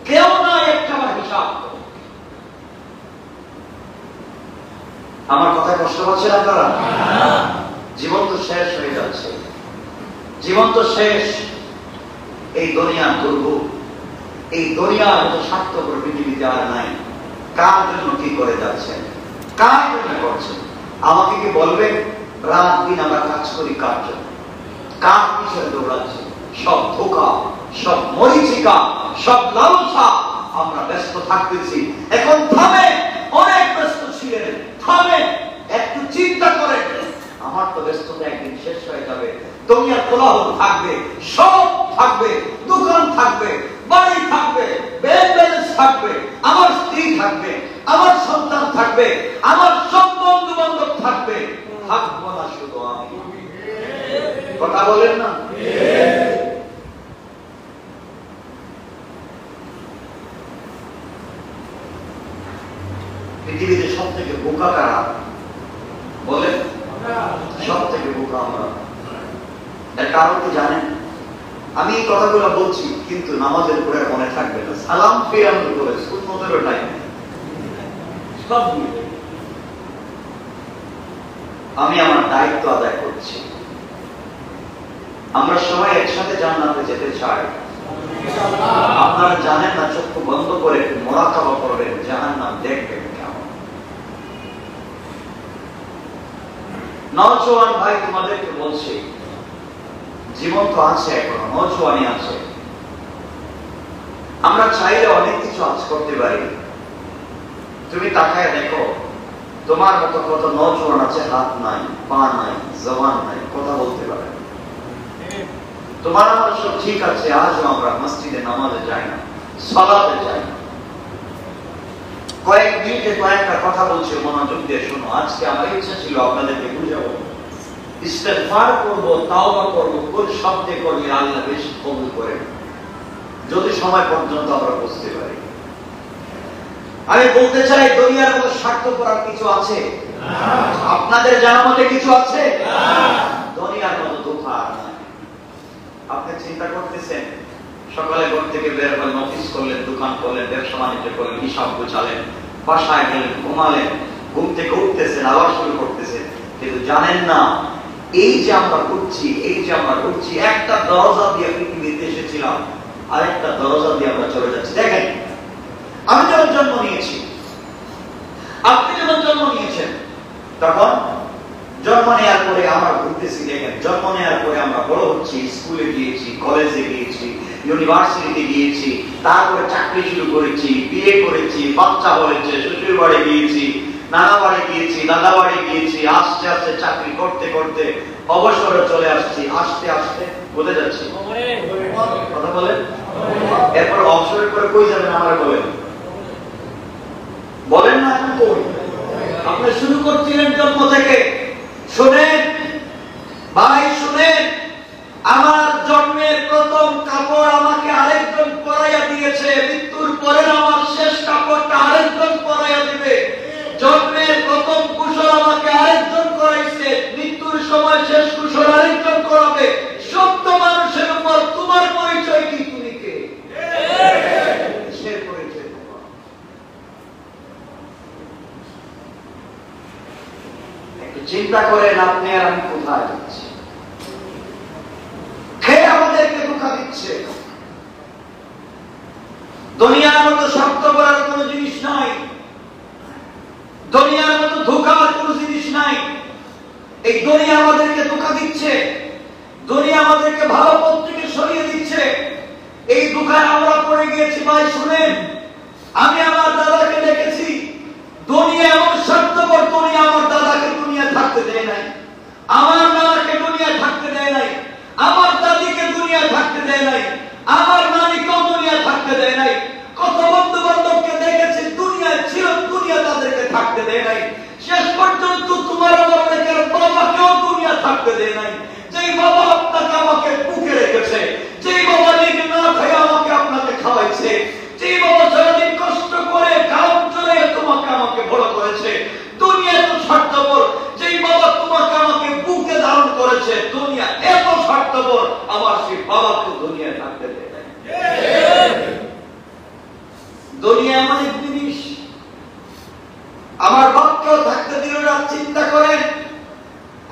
কেউ নয়, একটা হিসাব করো। আমার কথা কষ্ট পাচ্ছেন আপনারা? জীবন তো শেষ হয়ে যাচ্ছে, জীবন তো শেষ। এই দুনিয়ার দুর্ভোগ, এই দুনিয়ার মতো স্বার্থপর পৃথিবীতে আর নাই। কার জন্য কি করে যাচ্ছেন, কার জন্য করছেন? আমাকে কি বলবেন রাত দিন আমরা কাজ করি কার জন্য? কার পিছনে দৌড়াচ্ছি? সব ধোঁকা, সব মরিচিকা, সব লালসা, আমরা ব্যস্ত থাকতেছি। এখন থামে, অনেক ব্যস্ত ছিলেন, থামে, একটু চিন্তা করেন। আমার তো ব্যস্ততা একদিন শেষ হয়ে যাবে। দুনিয়ার কোলাহল থাকবে, সব থাকবে, দোকান থাকবে, বাড়ি থাকবে, ব্যাংক ব্যালেন্স থাকবে, আমার স্ত্রী থাকবে, আমার সন্তান থাকবে, আমার সব বন্ধু বান্ধব থাকবে, থাকবো না শুধু আমি। কথা বলেন না? পৃথিবীতে সব থেকে বোকা কারা বলেন? সব থেকে বোকা আমরা। এর কারণ কি জানেন? আমি এই কথাগুলো বলছি, কিন্তু নামাজের পরে মনে থাকবে না, সালাম ফিরানো করে সুন্নতেরও টাইম সব। আমি আমার দায়িত্ব আদায় করছি। আমরা সবাই একসাথে জান্নাতে যেতে চাই। আপনারা জানেন না, চক্ষু বন্ধ করে মুরাকাবা করবেন, জাহান্নাম দেখবেন কেমন। নওজোয়ান ভাই, তোমাদেরকে বলছি, জীবন তো আছে, এখনো নওজোয়ানি আছে। আমরা চাইলে অনেক কিছু আজ করতে পারি। তুমি তাকায় দেখো, তোমার মতো কত নওজোয়ান আছে, হাত নাই, পা নাই, জবান নাই, কথা বলতে পারে। তোমার আমার সব ঠিক আছে, আজও আমরা মসজিদে নামাজে যাই না, সালাতে যাই না। কয়েক মিনিটে কয়েকটা কথা বলছি, মনোযোগ দিয়ে শোনো। আজকে আমার ইচ্ছা ছিল আপনাদেরকে বুঝাবো, ইস্তেগফার করব, তাওবা করব, কোন শব্দে করলে আল্লাহ বেশি কবুল করেন, যদি সময় পর্যন্ত আমরা বুঝতে পারি। আমি বলতে চাই, দুনিয়ার মতো স্বার্থপর আর কিছু আছে? আপনাদের জানা মতে কিছু আছে? দুনিয়ার মতো ধোঁকা আর নাই। আপনি চিন্তা করতেছেন, সকালে ঘর থেকে বের হলেন, অফিস করলেন, দোকান করলেন, ব্যবসা বাণিজ্য করলেন, হিসাব গোছালেন, বাসায় গেলেন, ঘুমালেন, ঘুম থেকে উঠতেছেন, আবার শুরু করতেছেন, কিন্তু জানেন না এই যে আমরা করছি, এই যে আমরা করছি, একটা দরজা দিয়ে পৃথিবীতে এসেছিলাম, আরেকটা দরজা দিয়ে আমরা চলে যাচ্ছি। দেখেন, আমি যখন জন্ম নিয়েছি, আপনি যখন জন্ম নিয়েছেন, তখন জন্ম নেওয়ার পরে আমরা ঘুরতেছি। দেখেন, জন্ম নেওয়ার পরে আমরা বড় হচ্ছি, স্কুলে গিয়েছি, কলেজে গিয়েছি, ইউনিভার্সিটিতে গিয়েছি, তারপরে চাকরি শুরু করেছি, বিয়ে করেছি, বাচ্চা হয়েছে, শ্বশুর বাড়ি গিয়েছি, নানা বাড়ি গিয়েছি, দাদা বাড়ি গিয়েছি, আস্তে আস্তে চাকরি করতে করতে অবসরে চলে আসছি। আস্তে আস্তে বলে যাচ্ছি, কথা বলেন। এরপর অবসরের পরে কই যাবেন আমার বলেন? বলেন না, এখন কই? আপনি শুরু করছিলেন জন্ম থেকে। শুনেন ভাই, শুনেন, আমার জন্মের প্রথম কাপড় আমাকে আরেকজন পরাইয়া দিয়েছে, মৃত্যুর পরে আমার শেষ কাপড়টা আরেকজন পরাইয়া দিবে। জন্মের প্রথম কুশল আমাকে আরেকজন করাইছে, মৃত্যুর সময় শেষ কুশল আরেকজন করাবে। সত্য মানুষের উপর তোমার পরিচয় কি? তুমি কে? কিসের পরিচয় তোমার? একটু চিন্তা করেন, আপনি আর আমি কোথায় যাচ্ছে? কে আমাদেরকে ধোঁকা দিচ্ছে? দুনিয়ার মতো শক্ত করার কোন জিনিস নাই, দুনিয়ার মতো ধোঁকার কোন জিনিস নাই। এই দুনিয়া আমাদেরকে ধোঁকা দিচ্ছে, দুনিয়া আমাদেরকে ভালো পথ থেকে সরিয়ে দিচ্ছে। এই ধোঁকায় আমরা পড়ে গিয়েছি। ভাই শুনেন, আমি আমার দাদাকে দেখেছি, দুনিয়া এমন স্বার্থপর, দুনিয়া আমার দাদাকে দুনিয়া থাকতে দেয় নাই, আমার নানাকে দুনিয়া থাকতে দেয় নাই, আমার দাদিকে দুনিয়া থাকতে দেয় নাই, আমার নানিকেও দুনিয়া থাকতে দেয় নাই। কত বন্ধু বান্ধবকে দেখেছি দুনিয়ায় ছিল, দুনিয়া তাদেরকে থাকতে দেয় নাই। শেষ পর্যন্ত তোমার আমার অনেকের বাবাকেও দুনিয়া থাকতে দেয় নাই। যেই বাবা আপনাকে আমাকে বুকে রেখেছে, যেই বাবা নিজে না খেয়ে আমাকে আপনাকে খাওয়াইছে, যেই বাবা সারাদিন কষ্ট করে কাম চলে তোমাকে আমাকে বড় করেছে, দুনিয়া তো স্বার্থপর। যেই বাবা তোমাকে আমাকে বুকে ধারণ করেছে, দুনিয়া এত স্বার্থপর, আমার সেই বাবাকে দুনিয়ায় থাকতে দেয় নাই। দুনিয়া এমন এক জিনিস, আমার বাপকেও থাকতে দিল না। চিন্তা করেন,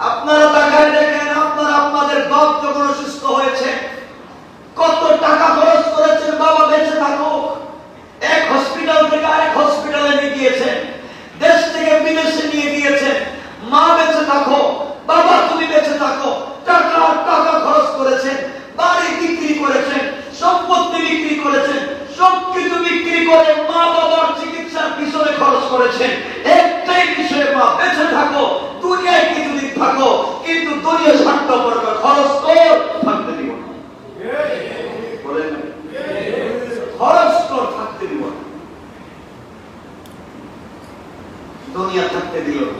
আপনারা তাকায় দেখেন, আপনারা আপনাদের বাপ যখন অসুস্থ হয়েছে কত টাকা খরচ করেছেন বাবা বেঁচে থাকুক। এক হসপিটাল থেকে আরেক হসপিটালে নিয়ে গিয়েছেন, দেশ থেকে বিদেশে নিয়ে গিয়েছেন। মা বেঁচে থাকো, বাবা তুমি বেঁচে থাকো, টাকা টাকা খরচ করেছেন, বাড়ি বিক্রি করেছেন, সম্পত্তি বিক্রি করেছেন, সবকিছু বিক্রি করে মা বাবার চিকিৎসার পিছনে খরচ করেছেন। একটাই বিষয়ে, মা বেঁচে থাকো, দুনিয়ায় কিছুদিন থাকো, কিন্তু দুনিয়া স্বার্থপর, খরচ কর, থাকতে দিব না। বলেন না, খরচ কর, থাকতে দিব না। দুনিয়া থাকতে দিল না।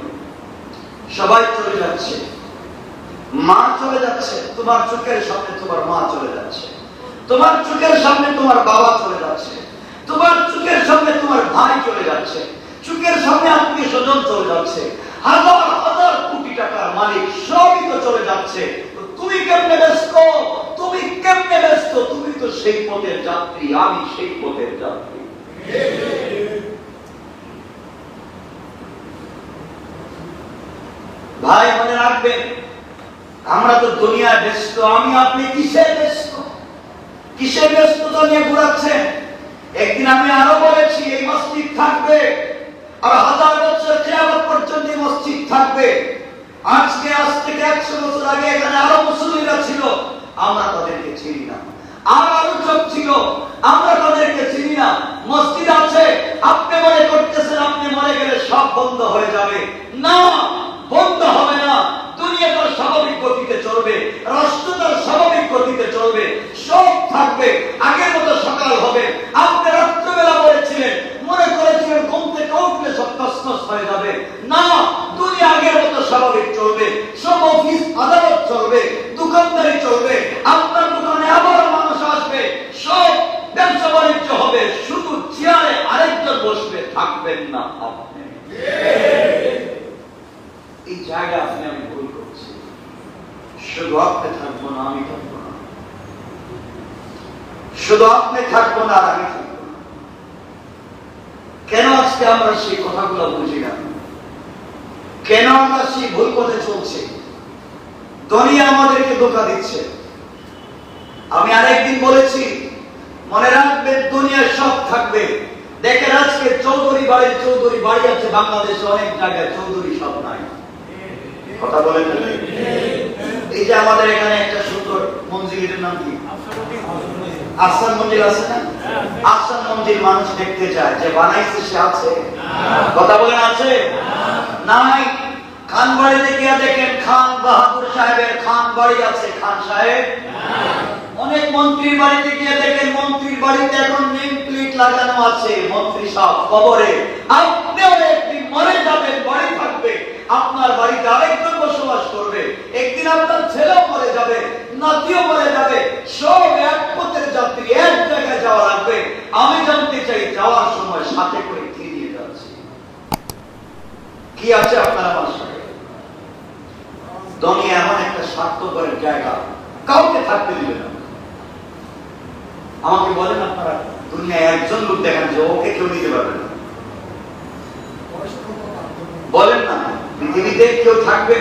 সবাই চলে যাচ্ছে, মা চলে যাচ্ছে, তোমার চোখের সামনে তোমার মা চলে যাচ্ছে, তোমার চোখের সামনে তোমার বাবা চলে যাচ্ছে, তোমার চোখের সামনে তোমার ভাই চলে যাচ্ছে, চোখের সামনে আত্মীয় স্বজন চলে যাচ্ছে, হাজার হাজার কোটি টাকার মালিক সবই তো চলে যাচ্ছে। তুমি কেমনে ব্যস্ত? তুমি কেমনে ব্যস্ত? তুমি তো সেই পথের যাত্রী, আমি সেই পথের যাত্রী। ভাই মনে রাখবেন, আমরা তো দুনিয়ায় ব্যস্ত। আমি আপনি কিসে ব্যস্ত? কিসে ব্যস্ততা নিয়ে ঘুরাচ্ছেন? একদিন আমি আরো বলেছি, এই মসজিদ থাকবে আর 1000 বছর কিয়ামত পর্যন্ত এই মসজিদ থাকবে। আজকে আজ থেকে 100 বছর আগে এখানে আরো মুসল্লিরা ছিল, আমরা তাদেরকে চিনি না। আর আলোচক ছিল, আমরা তাদেরকে চিনি না। মসজিদ আছে, আপনি মনে করতেছেন আপনি মরে গেলে সব বন্ধ হয়ে যাবে। না, বন্ধ হবে না। দুনিয়া তার স্বাভাবিক গতিতে চলবে, রাষ্ট্র তার স্বাভাবিক গতিতে চলবে, সব থাকবে। আগের মতো সকাল হবে। আপনি রাত্রেবেলা বলেছিলেন, মনে করেছিলেন ঘুম থেকে উঠলে সব তছনছ হয়ে যাবে। না, দুনিয়া আগের মতো স্বাভাবিক চলবে। সব অফিস আদালত চলবে, দোকানদারি চলবে, আপনার দোকানে আবার মানুষ আসবে, সব ব্যবসা বাণিজ্য হবে। শুধু চেয়ারে আরেকজন বসবে, থাকবেন না আপনি। এই জায়গা আপনি আমি ভুল করছি। শুধু আপনি থাকবো না, আমি থাকবো না। শুধু আপনি থাকবো না, আমি থাকবো না। কেন আজকে আমরা সেই কথাগুলো বুঝি না? কেন আমরা সেই ভুল পথে চলছি? দুনিয়া আমাদেরকে ধোঁকা দিচ্ছে। আমি আরেকদিন বলেছি, মনে রাখবেন দুনিয়ার সব থাকবে। দেখেন আজকে চৌধুরী বাড়ি আছে বাংলাদেশে, অনেক জায়গায় চৌধুরী সব নাই। কথা বলেন, এই যে আমাদের এখানে একটা সুন্দর মন্দিরের নাম কি? আহসান মন্দির আছে না? আহসান মন্দির মানুষ দেখতে যায়, যে বানাইছে সে আছে? কথা বলেন আছে? নাই। খান বাড়িতে গিয়ে দেখেন খান বাহাদুর সাহেবের খান বাড়ি আছে, খান সাহেব। অনেক মন্ত্রীর বাড়িতে গিয়ে দেখেন মন্ত্রীর বাড়িতে এখন নেম প্লেট লাগানো আছে, মন্ত্রী সাহেব কবরে। আপনিও একদিন মরে যাবেন, বাড়ি থাকবে, আপনার বাড়িতে আরেকজন বসবাস করবে। একদিন আপনার ছেলেও মরে যাবে, নাতিও মরে যাবে, সব এক পথের যাত্রী, এক জায়গায় যাওয়া লাগবে। আমি জানতে চাই, যাওয়ার সময় সাথে করে কি নিয়ে যাচ্ছি? কি আছে আপনার আমার সাথে? দুনিয়া এমন একটা স্বার্থপরের জায়গা, কাউকে থাকতে দিবে না। আমাকে বলেন, আপনারা দুনিয়ায় একজন লোক দেখেন যে ওকে কেউ নিতে পারবে না? বলেন না, পৃথিবীতে কেউ থাকবে?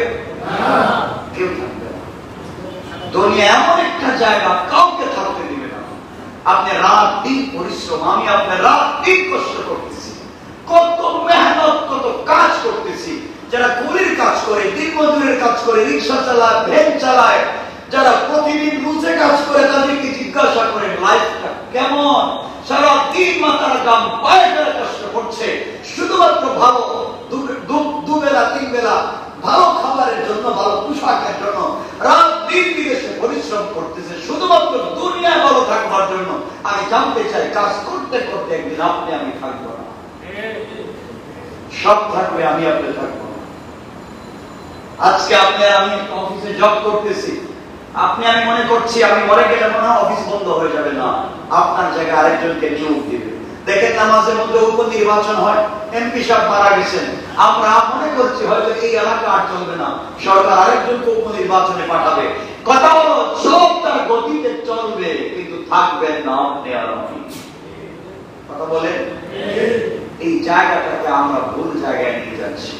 কেউ থাকবে না। দুনিয়া এমন একটা জায়গা, কাউকে থাকতে দিবে না। আপনি রাত দিন পরিশ্রম, আমি আপনার রাত দিন কষ্ট করতেছি, কত মেহনত, কত কাজ করতেছি। যারা কুলির কাজ করে, দিনমজুরের কাজ করে, রিক্সা চালায়, ভ্যান চালায়, যারা প্রতিদিন রুজে কাজ করে, তাদেরকে জিজ্ঞাসা করেন লাইফটা কেমন। সারা দিন মাথার গাম পায়ে যারা কষ্ট করছে, শুধুমাত্র ভালো দুবেলা তিন বেলা ভালো খাবারের জন্য, ভালো পোশাকের জন্য রাত দিন বিদেশে পরিশ্রম করতেছে, শুধুমাত্র দুনিয়ায় ভালো থাকবার জন্য। আমি জানতে চাই, কাজ করতে করতে একদিন আপনি আমি থাকবো না, সব থাকবে, আমি আপনি থাকবো না। আজকে আপনি আমি অফিসে জব করতেছি, আপনি আমি মনে করছি আমি মরে গেলে মনে হয় অফিস বন্ধ হয়ে যাবে। না, আপনার জায়গায় আরেকজনকে নিয়োগ দিবে। দেখেন না মাঝে মধ্যে উপনির্বাচন হয়, এমপি সাহেব মারা গেছেন, আমরা মনে করছি হয়তো এই এলাকা আর চলবে না, সরকার আরেকজনকে উপনির্বাচনে পাঠাবে। কথা হলো সব তার গতিতে চলবে, কিন্তু থাকবেন না আপনি আর আমি। কথা বলেন, এই জায়গাটাকে আমরা ভুল জায়গায় নিয়ে যাচ্ছি।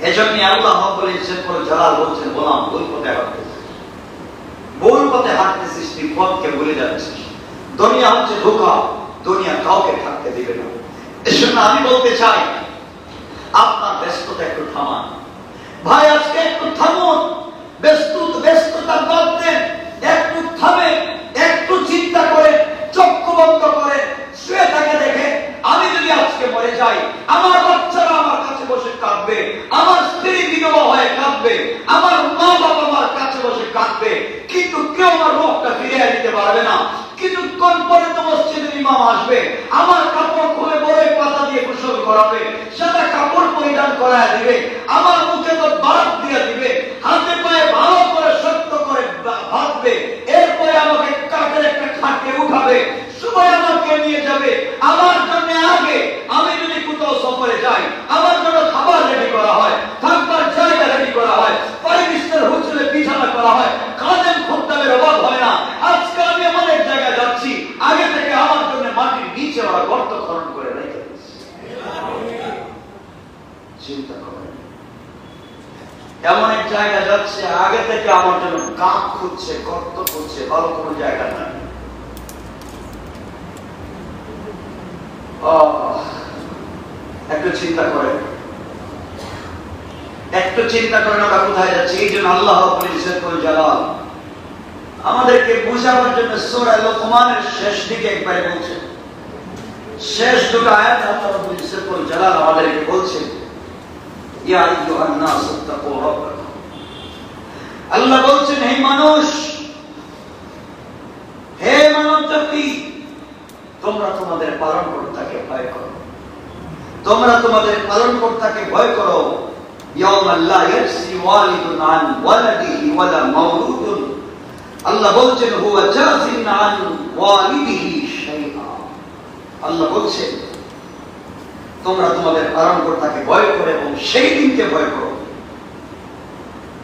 এজন্য আল্লাহ রাব্বুল ইজ্জত ওয়াল জালাল বলছেন, গোলাম ভুল পথে হাঁটতেছিস, ভুল পথে হাঁটতেছিস, তুই পথকে ভুলে যাচ্ছিস। দুনিয়া হচ্ছে ধোঁকা, দুনিয়া কাউকে থাকতে দিবে না। এজন্য আমি বলতে চাই, আপনার ব্যস্ততা একটু থামান ভাই, আজকে একটু থামুন, ব্যস্ততা বাদ দেন, একটু থামেন, একটু চিন্তা করেন, চক্ষু বন্ধ করেন, শুয়ে থাকে দেখে আমি যদি আজকে মরে যাই, আমার বাচ্চারা আমার কাছে বসে কাঁদবে, আমার স্ত্রী বিধবা হয়ে কাঁদবে, আমার মা বাবা আমার কাছে বসে কাঁদবে, কিন্তু কেউ আমার রোগটা ফিরিয়ে দিতে পারবে না। কিছুক্ষণ পরে তো মসজিদের ইমাম আসবে, আমার কাপড় খুলে বড়ই পাতা দিয়ে গোসল করাবে, সাদা কাপড় পরিধান করায় দিবে, আমার মুখে তো বারাত দিয়ে দিবে, হাতে পায়ে ভালো করে শক্ত করে বাঁধবে, এরপরে আমাকে কাঠের একটা খাটে উঠাবে, সবাই আমাকে নিয়ে যাবে। আমার জন্য আগে আমি যদি কোথাও সফরে যাই, আমার জন্য খাবার রেডি করা হয়, থাকবার জায়গা রেডি করা হয়, পরিবেশের হোটেলে বিছানা করা হয়, কাজের খদ্দামের অভাব হয় না। আজকে আমি এমন এক জায়গায় যাচ্ছি, আগে থেকে আমার জন্য মাটির নিচে ওরা গর্ত খনন করে রেখে দিচ্ছে। চিন্তা করেন, এমন এক জায়গায় যাচ্ছে, আগে থেকে আমার জন্য গাঁত খুঁজছে, গর্ত খুঁজছে, ভালো কোনো জায়গা নাই। একটু চিন্তা করেন, একটু চিন্তা করেন আমরা কোথায় যাচ্ছি। এই জন্য আল্লাহ রাব্বুল ইজ্জত ওয়াল জালাল আমাদেরকে বোঝাবার জন্য সূরা লোকমানের শেষ দিকে একবার বলছেন, শেষ দুটো আয়াত আল্লাহ রাব্বুল ইজ্জত ওয়াল জালাল আমাদেরকে বলছেন, ইয়া আইয়ুহান নাস ইত্তাকু রাব্বাকুম। আল্লাহ বলছেন, হে মানুষ, হে মানব জাতি, তোমরা তোমাদের পালনকর্তাকে ভয় করো, তোমরা তোমাদের পালনকর্তাকে ভয় করো। ইয়াউমা লা ইয়াজজি ওয়ালিদুন আন ওয়ালাদিহি ওয়ালা মাওলুদুন, আল্লাহ বলছেন হুয়া জাযিন আন ওয়ালিদিহি শাইআ। আল্লাহ বলছেন তোমরা তোমাদের পালনকর্তাকে ভয় করো এবং সেই দিনকে ভয় করো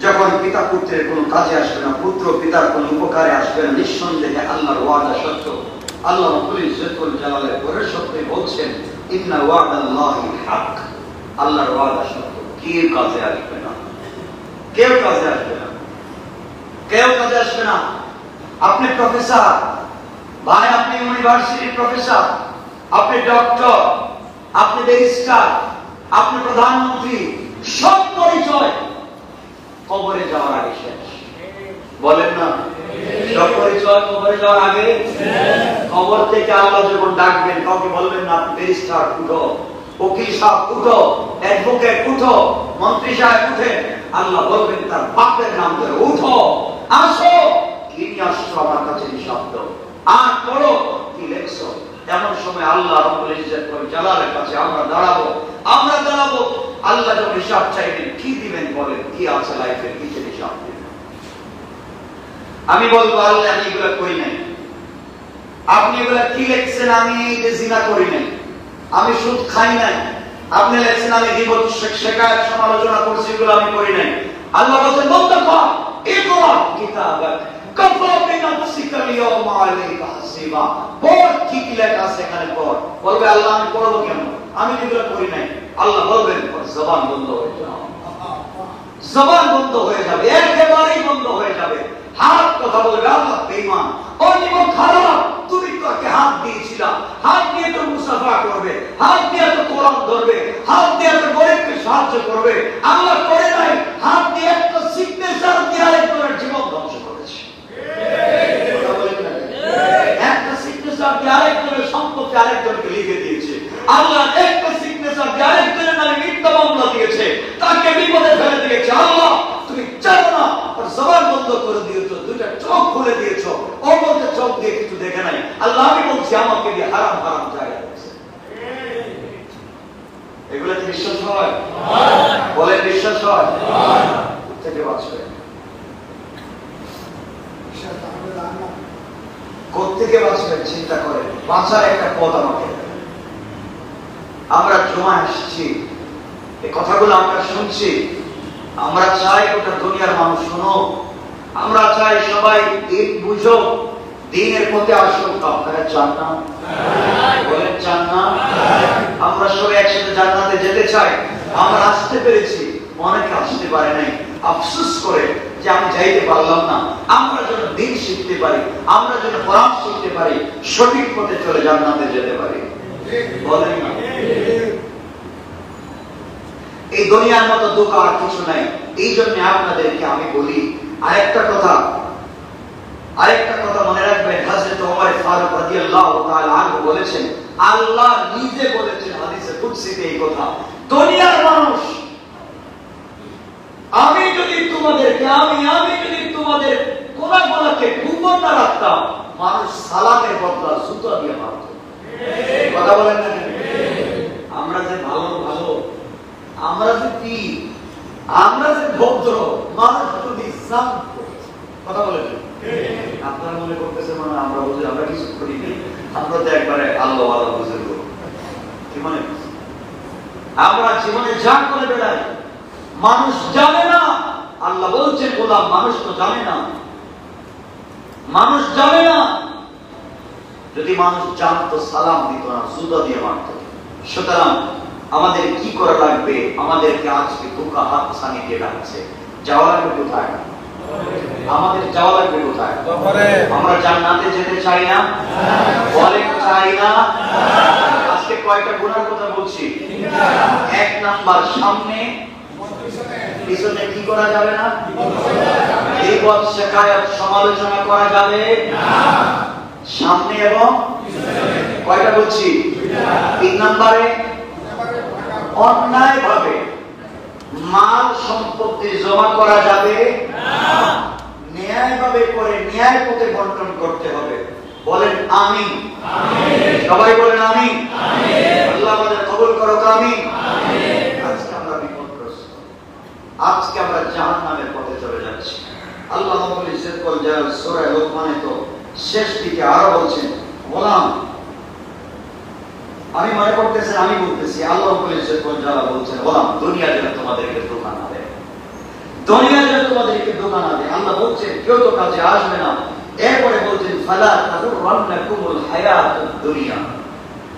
যখন পিতা পুত্রের কোনো কাজে আসবে না, পুত্র পিতার কোনো উপকারে আসবে না। নিঃসন্দেহে আল্লাহর ওয়াদা সত্য। আল্লাহ রাব্বুল ইজ্জত ওয়াল জালালের পরে সত্যি বলছেন, ইন্না ওয়াদাল্লাহি হক, আল্লাহর ওয়াদা সত্য, কেউ কাজে আসবে না, কেউ কাজে আসবে না, কেউ কাজে আসবে না। আপনি প্রফেসর ভাই, আপনি ইউনিভার্সিটির প্রফেসর, আপনি ডক্টর, আপনি ব্যারিস্টার, আপনি প্রধানমন্ত্রী, সব পরিচয় কবরে যাওয়ার আগে শেষ। বলেন না, সব পরিচয় কবরে যাওয়ার আগে। কবর থেকে আল্লাহ যখন ডাকবেন, কাউকে বলবেন না আপনি ব্যারিস্টার উঠো, উকিল সাহেব উঠো, অ্যাডভোকেট উঠো, মন্ত্রী সাহেব উঠেন। আল্লাহ বলবেন তার বাপের নাম ধরে, উঠো, আসো, কি নিয়ে আসছো আমার কাছে নিঃশব্দ, আর পড়ো কি লেখছো। এমন সময় আল্লাহ রাব্বুল ইজ্জত ওয়াল জালালের কাছে আমরা দাঁড়াবো। আল্লাহ যখন হিসাব চাইবেন, কি দিবেন বলেন, কি আছে লাইফের, কিছু হিসাব দিবেন। আমি বলবো আল্লাহ আমি এগুলো করি নাই, আপনি এগুলো কি লিখছেন, আমি জিনা করি নাই, আমি সুদ খাই নাই, আপনি লিখছেন আমি গীবত শিকায়ত সমালোচনা করছি, এগুলো আমি করি নাই। আল্লাহ বলেন বন্ধ কর, ইকরা কিতাবাক কাফা বিনাফসিকা লিয়াউমা আলাইকা হাসিবা। পড় কি কি লেখা আছে এখানে পড়। বলবে আল্লাহ আমি পড়বো কেন? আমি যেগুলো করি নাই, আল্লাহ বলবেন জবান বন্ধ হয়ে যাবে, জবান বন্ধ হয়ে যাবে, একেবারেই বন্ধ হয়ে যাবে। হাত কথা বলবে আল্লাহ বেঈমান, ও নিমক খারাপ, তুমি তাকে হাত দিয়েছিলা, হাত দিয়ে তো মুসাফা করবে, হাত দিয়ে তো কোরআন ধরবে, হাত দিয়ে তো গরিবকে সাহায্য করবে, আল্লাহ করে নাই, হাত দিয়ে একটা সিগনেচার দিয়ে আরেকজনের জীবন ধ্বংস করেছে। একটা সিগনেচার দিয়ে আরেকজনের সম্পত্তি আরেকজনকে লিখে দিয়েছে, আল্লাহ একটা সিগনেচার দিয়ে আরেকজনের নামে মিথ্যা মামলা দিয়েছে, তাকে বিপদে ফেলে দিয়েছে। আল্লাহ তুমি জানো না, ওর জবান বন্ধ করে দিয়েছো, দুইটা চোখ খুলে দিয়েছো, ও বলতে চোখ দিয়ে কিছু দেখে নাই। আল্লাহ আমি বলছি আমাকে দিয়ে হারাম হারাম জায়গা দিয়েছে। এগুলো কি বিশ্বাস হয়? বলে বিশ্বাস হয়? থেকে বাঁচবে, কোথেকে বাঁচবেন চিন্তা করেন। বাঁচার একটা পথ আমাকে, আমরা জমা এসেছি, এই কথাগুলো আমরা শুনছি, আমরা চাই গোটা দুনিয়ার মানুষ শোনো, আমরা চাই সবাই দিন বুঝো, দিনের পথে আসুক। আপনারা চান না? বলেন চান না? আমরা সবাই একসাথে জান্নাতে যেতে চাই, আমরা আসতে পেরেছি, অনেকে আসতে পারে নাই, আফসোস করে যে আমি যাইতে পারলাম না। আমরা যেন দিন শিখতে পারি, আমরা যেন কোরআন শিখতে পারি, সঠিক পথে চলে জান্নাতে যেতে পারি। বলেন না? এই দুনিয়ার মতো দুঃখ আর কিছু নাই। এই জন্য আপনাদেরকে আমি বলি আরেকটা কথা মনে রাখবেন। হযরত ওমর ফারুক রাদিয়াল্লাহু তাআলা আনহু বলেছেন, আল্লাহ নিজে বলেছেন হাদিসে কুদসিতে এই কথা, দুনিয়ার মানুষ, আমি যদি তোমাদের কোনাগুলোকে গোপন না রাখতাম, মানুষ সালামের বদলা জুতা দিয়ে মারত। কথা বলেন না? আমরা যে ভালো, আমরা যে কি, আমরা যে ভদ্র, মানুষ যদি ইসলাম, কথা বলেন আপনারা মনে করতেছে মানে আমরা বুঝি আমরা কিছু করি না, আমরা তো একবারে আল্লাহ আল্লাহ বুঝে কি মনে, আমরা জীবনে যা করে বেড়াই মানুষ জানে না। আল্লাহ বলছেন গোলাম মানুষ তো জানে না, মানুষ জানে না। যদি মানুষ জানতো সালাম দিত না, জুতা দিয়ে মারত। সুতরাং আমাদের কি করা লাগবে? আমাদেরকে আজকে ধোঁকা হাত ছানিয়ে রাখছে, যাওয়া লাগবে কোথায়? আমাদের যাওয়া লাগবে কোথায়? আমরা জান্নাতে যেতে চাই না? বলেন চাই না? আজকে কয়টা গুনার কথা বলছি? এক নাম্বার, সামনে পিছনে কি করা যাবে না? বিপদ শিকায়ত সমালোচনা করা যাবে না, সামনে এবং কয়টা বলছি? তিন নাম্বারে অন্যায় ভাবে মাল সম্পত্তি জমা করা যাবে না, ন্যায় ভাবে করে ন্যায় পথে বন্টন করতে হবে। বলেন আমিন। সবাই বলেন আমিন। আল্লাহ আমাদের কবুল করো, আমিন। আজকে আমরা বিপদগ্রস্ত, আজকে আমরা জাহান্নামের পথে চলে যাচ্ছি। আল্লাহ রাব্বুল ইজ্জত ওয়াল জালাল সূরা লোকমানে তো শেষ দিকে আরো বলছেন, গোলাম আমি মনে করতেছেন আমি বলতেছি, আল্লাহ রাব্বুল ইজ্জত ওয়াল জালাল বলছেন, গোলাম দুনিয়া যেন তোমাদেরকে ধোঁকা না দেয়, দুনিয়া যেন তোমাদেরকে ধোঁকা না দেয়। আল্লাহ বলছেন কেউ তো কাছে আসবে না। এরপরে বলছেন ফালা তাগুররান্নাকুমুল হায়াতুদ দুনিয়া,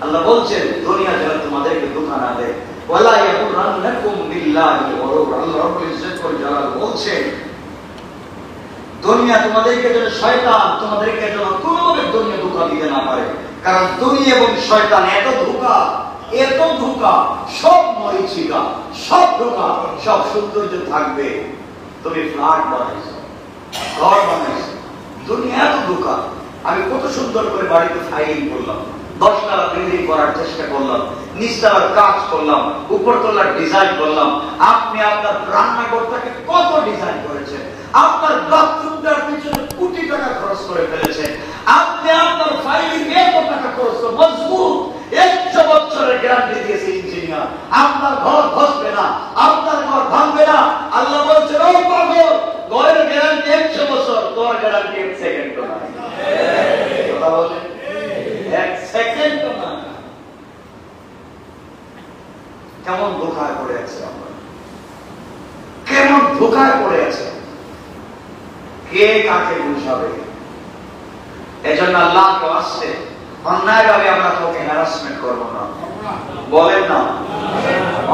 আল্লাহ বলছেন দুনিয়া যেন তোমাদেরকে ধোঁকা না দেয়। ওয়ালা ইয়াগুররান্নাকুম বিল্লাহিল গরুর, আল্লাহ রাব্বুল ইজ্জত ওয়াল জালাল বলছেন দুনিয়া তোমাদেরকে যেন শয়তান তোমাদেরকে যেন কোনোভাবে দুনিয়া ধোঁকা দিতে না পারে। কারণ দুনিয়া এবং শয়তান এত ধোঁকা, সব মরিচিকা, সব ধোঁকা, সব সৌন্দর্য থাকবে। তুমি ফ্ল্যাট বানাইছো, ঘর বানাইছো, দুনিয়া এত ধোঁকা। আমি কত সুন্দর করে বাড়িতে ফাইলিং করলাম, 10 তলা বিল্ডিং করার চেষ্টা করলাম, নিচতলার কাজ করলাম, উপরতলার ডিজাইন করলাম। আপনি আপনার রান্নাঘরটাকে কত ডিজাইন করেছেন, আপনার বাথরুমটার পিছনে কোটি টাকা খরচ করে ফেলেছেন, আপনি আপনার ফাইলিং এত টাকা খরচ করে মজবুত 100 বছরের গ্যারান্টি দিয়েছে ইঞ্জিনিয়ার, আপনার ঘর ধসবে না, আপনার ঘর ভাঙবে না। আল্লাহ বলছেন ও পাগল, ঘরের গ্যারান্টি 100 বছর, তোর গ্যারান্টি 1 সেকেন্ড না। কথা বলেন 1 সেকেন্ড না। কেমন ধোঁকায় পড়ে আছে আমরা, কেমন ধোঁকায় পড়ে আছে, কে কাকে বুঝাবে? এজন্য আল্লাহকে আসছে অন্যায় ভাবে আমরা কাউকে হ্যারাসমেন্ট করবো না। বলেন না।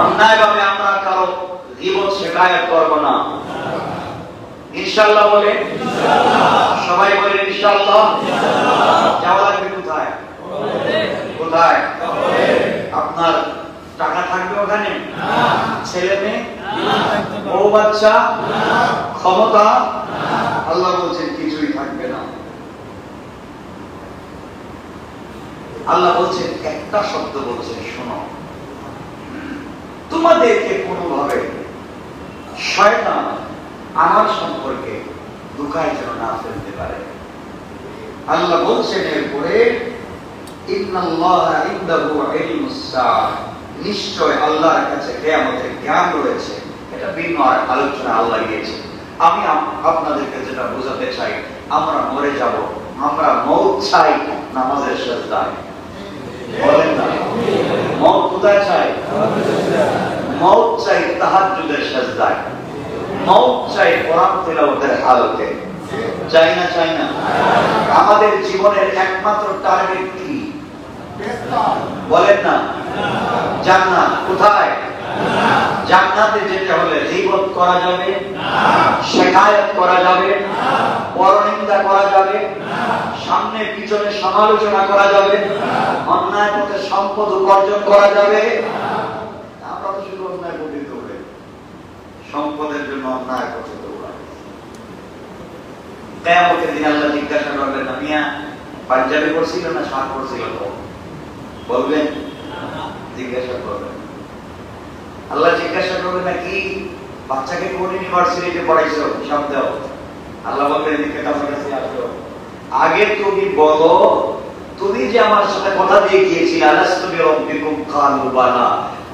অন্যায় ভাবে আমরা কারো গীবত শিকায়ত করব না, ইনশাআল্লাহ। বলে সবাই বলেন ইনশাআল্লাহ। যাওয়া লাগবে কোথায়? কোথায়? আপনার টাকা থাকবে ওখানে, ছেলে মেয়ে, বউ বাচ্চা, ক্ষমতা, আল্লাহ বলছেন কিছুই থাকবে না। আল্লাহ বলছেন একটা শব্দ বলছেন, শোনো, তোমাদেরকে কোনোভাবে শয়তান আমার সম্পর্কে ধোঁকায় যেন না ফেলতে পারে। আল্লাহ বলছেন এরপরে, ইন্নাল্লাহা ইনদাহু ইলমুস সাআহ, নিশ্চয় আল্লাহর কাছে কিয়ামতের জ্ঞান রয়েছে। এটা ভিন্ন আলোচনা আল্লাহ দিয়েছে। আমি আপনাদেরকে যেটা বোঝাতে চাই, আমরা মরে যাব, আমরা মওত চাই নামাজের সিজদায়। বলেন না, মওত কোথায় চাই? মওত চাই তাহাজ্জুদের সিজদায়, মওত চাই কোরআন তিলাওয়াতের হালতে। চাই না? চাই না? আমাদের জীবনের একমাত্র টার্গেট কি? বলেন না। জান্নাত। কোথায়? জান্নাতে যেতে হলে গীবত করা যাবে না, শিকায়ত করা যাবে না, পরনিন্দা করা যাবে না, সামনে পিছনে সমালোচনা করা যাবে না, অন্যায় পথে সম্পদ উপার্জন করা যাবে না। আমরা তো শুধু অন্যায় পথে দৌড়ে, সম্পদের জন্য অন্যায় পথে দৌড়াই। কিয়ামতের দিন আল্লাহ জিজ্ঞাসা করবেন, না মিয়া পাঞ্জাবি পড়ছিল না শার্ট পড়ছিল? তো বলবেন, জিজ্ঞাসা করবেন। আল্লাহ জিজ্ঞাসা করবেন না কি বাচ্চাকে কোন ইউনিভার্সিটিতে পড়াইছো, হিসাব দাও। আল্লাহ বলবেন, এদিকে আমার কাছে আসো, আগে তুমি বলো, তুমি যে আমার সাথে কথা দিয়ে গিয়েছিলে, আলাস্তু বিরাব্বিকুম ক্বালু বালা,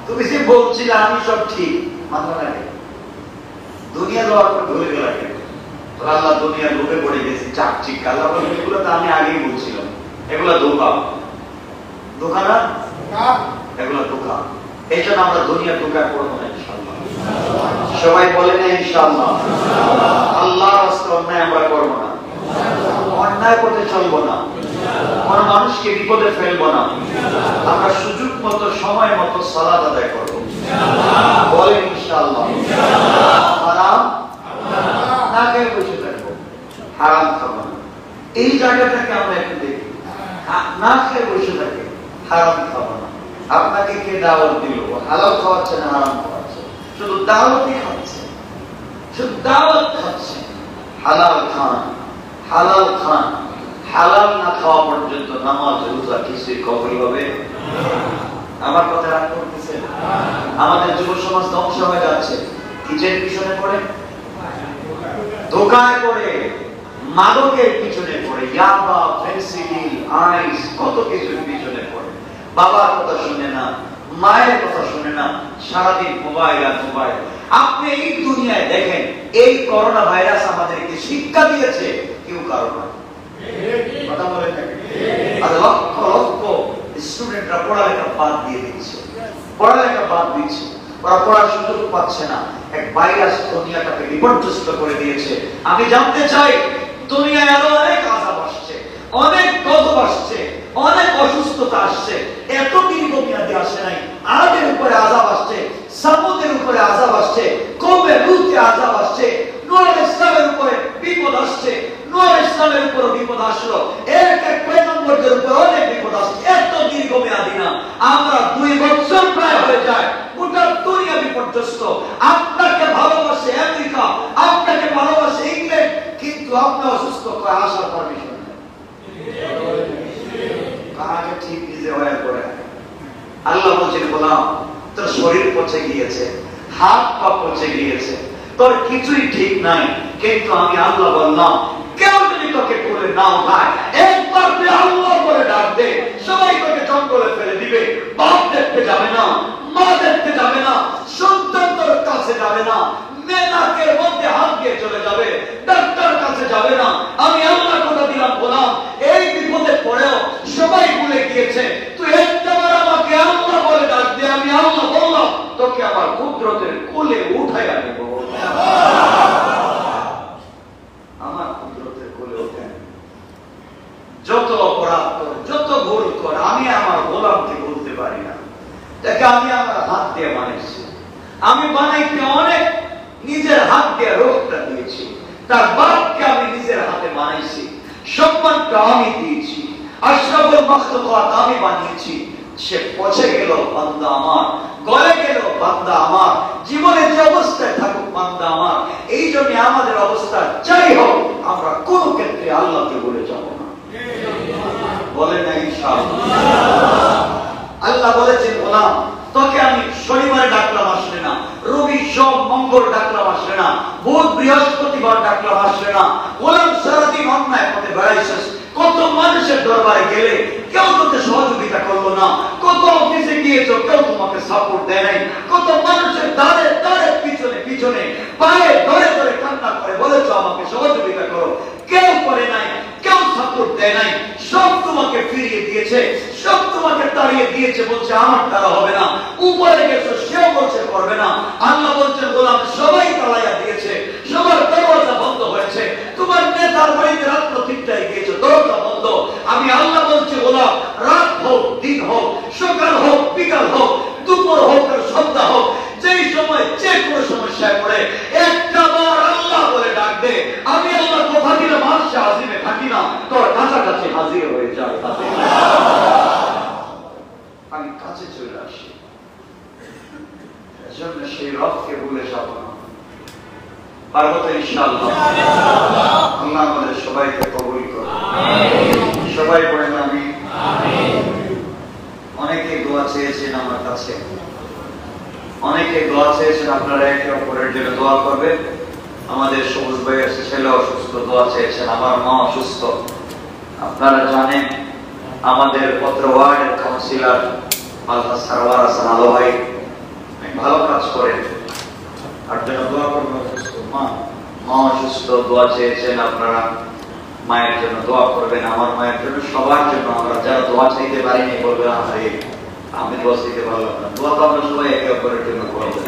তুমি যে বলছিলে আমি সব ঠিক, মানলা না? দুনিয়া যাওয়ার পর ভুলে গেল কেন? আল্লাহ দুনিয়া লোভে পড়ে গেছি, চাকচিক। আল্লাহ বলবেন, এগুলো তো আমি আগেই বলছিলাম, এগুলো ধোঁকা। ধোঁকা না? এগুলো ধোঁকা। এই জন্য আমরা দুনিয়া ধোঁকা করবো না ইনশাআল্লাহ। সবাই বলে না ইনশাআল্লাহ। আল্লাহর রাস্তা অন্যায় আমরা করবো না, অন্যায় পথে চলবো না, কোন মানুষকে বিপদে ফেলবো না। আমরা সুযোগ মতো সময় মতো সালাত আদায় করবো। বলেন ইনশাআল্লাহ। হারাম না খেয়ে বসে থাকবো, হারাম খাবো না। এই জায়গাটাকে আমরা একটু দেখি, না খেয়ে বসে থাকি, হারাম খাবো না। আপনাকে কে দাওয়াত দিল? হালাল খাওয়াচ্ছে না হারাম খাওয়াচ্ছে? শুধু দাওয়াতই খাচ্ছে, শুধু দাওয়াত খাচ্ছে। হালাল খান, হালাল খান। হালাল না খাওয়া পর্যন্ত নামাজ রোজা কিছুই কবুল হবে? আমার কথা রাগ করতেছে? আমাদের যুব সমাজ ধ্বংস হয়ে যাচ্ছে কিসের পিছনে পড়ে? ধোঁকায় পড়ে, মাদকের পিছনে পড়ে, ইয়াবা, ফেন্সিডিল, আইস, কত কিছুর পিছনে পড়ে। বাবার কথা শুনে না, মায়ের কথা শুনে না, সারাদিন মোবাইল আর মোবাইল। আপনি এই দুনিয়ায় দেখেন, এই করোনা ভাইরাস আমাদেরকে শিক্ষা দিয়েছে, কেউ কারো না। কথা বলেন না? আর লক্ষ লক্ষ স্টুডেন্টরা পড়ালেখা বাদ দিয়ে দিচ্ছে, পড়ালেখা বাদ দিচ্ছে, ওরা পড়ার সুযোগ পাচ্ছে না। এক ভাইরাস দুনিয়াটাকে বিপর্যস্ত করে দিয়েছে। আমি জানতে চাই, দুনিয়ায় আরো অনেক আযাব আসছে, অনেক গজব আসছে, অনেক অসুস্থতা আসছে। এত দীর্ঘমেয়াদী আসে নাই। আদের উপরে আযাব আসছে, সামুদের উপরে আযাব আসছে, কওমে লূতের আযাব আসছে, নূহ ইসলামের উপরে বিপদ আসছে, নূহ ইসলামের উপরে বিপদ আসলো, এক এক পয়গম্বরদের উপরে অনেক বিপদ আসছে। এত দীর্ঘমেয়াদী না, আমরা 2 বছর প্রায় হয়ে যায়, গোটা দুনিয়া বিপর্যস্ত। আপনাকে ভালোবাসে আমেরিকা, আপনাকে ভালোবাসে ইংল্যান্ড, কিন্তু আপনি অসুস্থ করে আসার পারমিশন নেই। কাজে ঠিক নিজে হয়ে পড়ে। আল্লাহ বলছেন, গোলাম তোর শরীর পচে গিয়েছে, হাত পা পচে গিয়েছে, তোর কিছুই ঠিক নাই, কিন্তু আমি আল্লাহ বললাম, কেউ যদি তোকে কোলে না উঠায়, একবার তুই আল্লাহ বলে ডাক দে, সবাই তোকে জঙ্গলে ফেলে দিবে। বাপ দেখতে যাবে না, মা দেখতে যাবে না, সন্তান তোর কাছে যাবে না, মেনাকের মধ্যে হাত দিয়ে চলে যাবে, ডাক্তার কাছে যাবে না। আমি আল্লাহ কথা দিলাম, গোলাম এই বিপদে পড়েও সবাই ভুলে গিয়েছে, তুই একবার আমাকে আল্লাহ বলে ডাক দে, আমি আল্লাহ বললাম তোকে আমার কুদরতের কোলে উঠাই আনব। আমার কুদরতের কোলে উঠে। যত অপরাধ কর, যত ভুল কর, আমি আমার গোলামকে বলতে পারি না, তার বাপকে আমি নিজের হাতে বানাইছি, সম্মানটা আমি দিয়েছি, আশরাফুল মাখলুকাত আমি বানিয়েছি। সে পচে গেল বান্দা আমার, গলে গেল বান্দা আমার, জীবনে যে অবস্থায় থাকুক বান্দা আমার। এই জন্য আমাদের অবস্থা যাই হোক, আমরা কোন ক্ষেত্রে আল্লাহকে বলে যাব না। বলেন না ইনশাআল্লাহ। আল্লাহ বলেছেন, গোলাম তোকে আমি শনিবারে ডাকলাম আসলে না, রবি সোম মঙ্গল ডাকলাম আসলে না, বুধ বৃহস্পতিবার ডাকলাম আসলে না। গোলাম সারাদিন অন্যায় পথে বেড়াইছিস, কত মানুষের দরবারে গেলে কেউ তোকে সহযোগিতা করলো না, কত অফিসে গিয়েছো কেউ তোমাকে সাপোর্ট দেয় নাই, কত মানুষের দাঁড়ে দাঁড়ে পিছনে পিছনে পায়ে ধরে ধরে কান্না করে বলেছো আমাকে সহযোগিতা করো, কেউ করে নাই, কেউ সাপোর্ট দেয় নাই। সব তোমাকে ফিরিয়ে দিয়েছে, সব তোমাকে তাড়িয়ে দিয়েছে, বলছে আমার দ্বারা হবে না। উপরে গেছো, সেও বলছে করবে না। আল্লাহ বলছেন, গোলাম সবাই তাড়াইয়া দিয়েছে, সবার দরজা বন্ধ হয়েছে, তোমার নেতার বাড়িতে রাত্র 3টায় গিয়েছো, দরজা বন্ধ। আমি আল্লাহ বলছি, গোলাম রাত হোক দিন হোক, সকাল হোক বিকাল হোক, দুপুর হোক আর সন্ধ্যা হোক, যেই সময় যে কোনো সমস্যায় পড়ে একটা বার আল্লাহ বলে ডাক দে। আমি আল্লাহ কথা দিলে মানুষে হাজিরে থাকি না, তোর কাছাকাছি হাজির হয়ে যায়। আমি কাছে চলে আসি, এজন্য সেই রবকে ভুলে যাব না। পারবো তো ইনশাআল্লাহ। আল্লাহ আমাদের সবাইকে কবুল করুন। সবাই পড়েন আমিন। অনেকে দোয়া চেয়েছেন আমার কাছে, অনেকে দোয়া চেয়েছেন, আপনারা একে অপরের জন্য দোয়া করবেন। আমাদের সবুজ ভাইয়ের ছেলে অসুস্থ, দোয়া চেয়েছেন। আমার মা অসুস্থ, আপনারা জানেন। আমাদের পত্র ওয়ার্ডের কাউন্সিলর আলহাজ সারওয়ার হাসান আলো ভাই ভালো কাজ করেন, তার জন্য দোয়া করবেন। অসুস্থ মা অসুস্থ, দোয়া চেয়েছেন আপনারা, মায়ের জন্য দোয়া করবেন, আমার মায়ের জন্য, সবার জন্য। আমরা যারা দোয়া চাইতে পারিনি বলবেন আমি দোয়া চাইতে পারলাম না। দোয়া তো আমরা সবাই একে অপরের জন্য করবেন।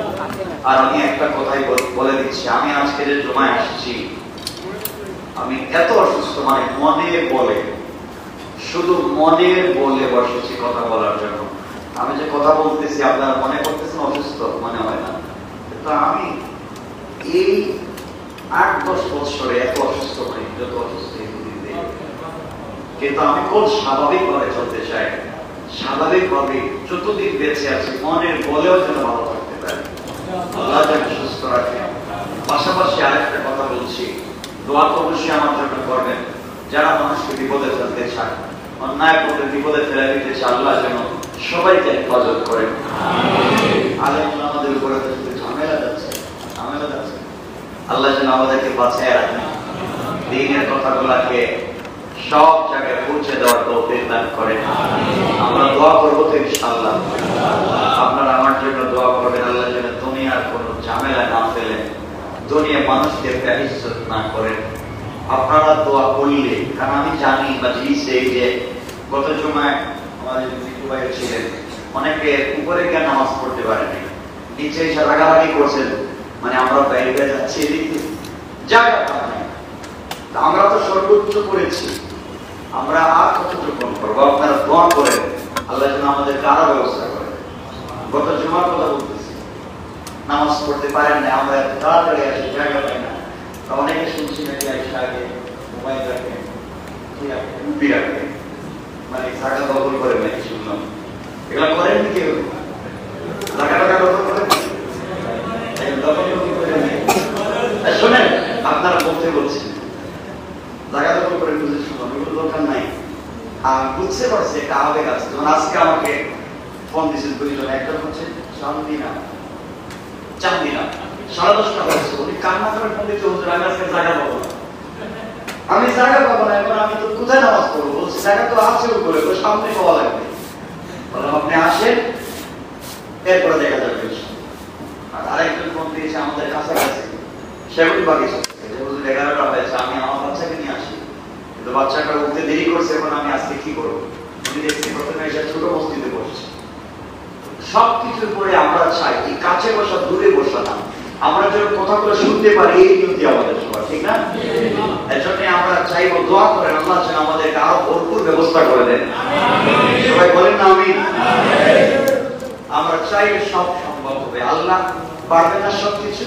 আর আমি একটা কথাই বলে দিচ্ছি, আমি আজকে যে জমায় আসছি, আমি এত অসুস্থ, মানে মনের বলে, শুধু মনের বলে বসেছি কথা বলার জন্য। আমি যে কথা বলতেছি আপনারা মনে করতেছেন অসুস্থ, মনে হয় না। তো আমি এই 8-10 বছরে এত অসুস্থ হই, যত অসুস্থ কিন্তু আমি খুব স্বাভাবিকভাবে চলতে চাই, স্বাভাবিকভাবে যতদিন বেঁচে আছি মনের বলেও যেন ভালো থাকতে পারি, আল্লাহ যেন সুস্থ রাখে। পাশাপাশি আরেকটা কথা বলছি, দোয়া তো অবশ্যই আমার জন্য করবেন। যারা মানুষকে বিপদে ফেলতে চায়, অন্যায় পথে বিপদে ফেলে দিতে চায়, আল্লাহ যেন সবাইকে হেফাজত করেন। আলেম আমাদের উপরে ঝামেলা যাচ্ছে, আল্লাহ যেন আমাদেরকে বাঁচায় রাখেন, দ্বীনের কথাগুলোকে সব জায়গায় পৌঁছে দেওয়ার তৌফিক দান করেন। আমরা দোয়া করবো তো ইনশাআল্লাহ। আপনারা আমার জন্য দোয়া করবেন, আল্লাহ যেন দুনিয়ার কোনো ঝামেলা না ফেলেন, দুনিয়া মানুষকে বেইজ্জত না করেন। আপনারা দোয়া করলে, কারণ আমি জানি মজলিসে এই যে গত জুমায় আমাদের জিতু ভাই ছিলেন, অনেকে উপরে গিয়ে নামাজ পড়তে পারেনি, নিচে এসে রাগারাগি করছেন, মানে আমরা বাইরে যাচ্ছি এদিকে জায়গা পাই নাই। আমরা তো সর্বোচ্চ করেছি, আমরা আর কতটুকু করবো? আপনারা দোয়া করেন, আল্লাহ যেন আমাদেরকে আরো ব্যবস্থা করেন। গত জুমার কথা বলতেছি, নামাজ পড়তে পারেন না, আমরা এত তাড়াতাড়ি আসি, জায়গা পাই না। অনেকে শুনছি নাকি আইসা আগে মোবাইল রাখে, রুপি রাখে, মানে টাকা দখল করে নাকি শুনলাম। এগুলা করেননি কেউ? টাকা দখল করেন? শোনেন, আপনারা বলতে বলছেন জায়গা দখল করে বুঝে শুনলাম, এগুলো দরকার নাই। বুঝতে পারছে একটা আবেগ আছে। যেমন আজকে আমাকে ফোন দিয়েছেন দুইজন, একজন হচ্ছে চান্দিনা 10:30 হয়েছে, উনি কান্না করে ফোন দিচ্ছে, হুজুর আমি আজকে জায়গা পাবো না, আমি জায়গা পাবো না, এখন আমি তো কোথায় নামাজ পড়বো? বলছি জায়গা তো আছে উপরে, তো সামনে পাওয়া লাগবে। বললাম আপনি আসেন, এরপরে দেখা যাবে। আর আরেকজন ফোন দিয়েছে আমাদের কাছাকাছি, সেগুন বাগিচা, 11টা হয়েছে, আমি আমার বাচ্চাকে নিয়ে আসি, কিন্তু বাচ্চাটা উঠতে দেরি করছে, এখন আমি আজকে কি করবো? উনি দেখছি প্রথমে এসে ছোট মসজিদে বসছে। সবকিছুর পরে আমরা চাই এই কাছে বসা, দূরে বসা না, আমরা যেন কথাগুলো শুনতে পারি, এই নিয়তি আমাদের সবার, ঠিক না? এজন্য আমরা চাইবো, দোয়া করেন আল্লাহ যেন আমাদেরকে আরো ভরপুর ব্যবস্থা করে দেন। সবাই বলেন না আমিন। আমরা চাইলে সব সম্ভব হবে। আল্লাহ পারবে না সবকিছু?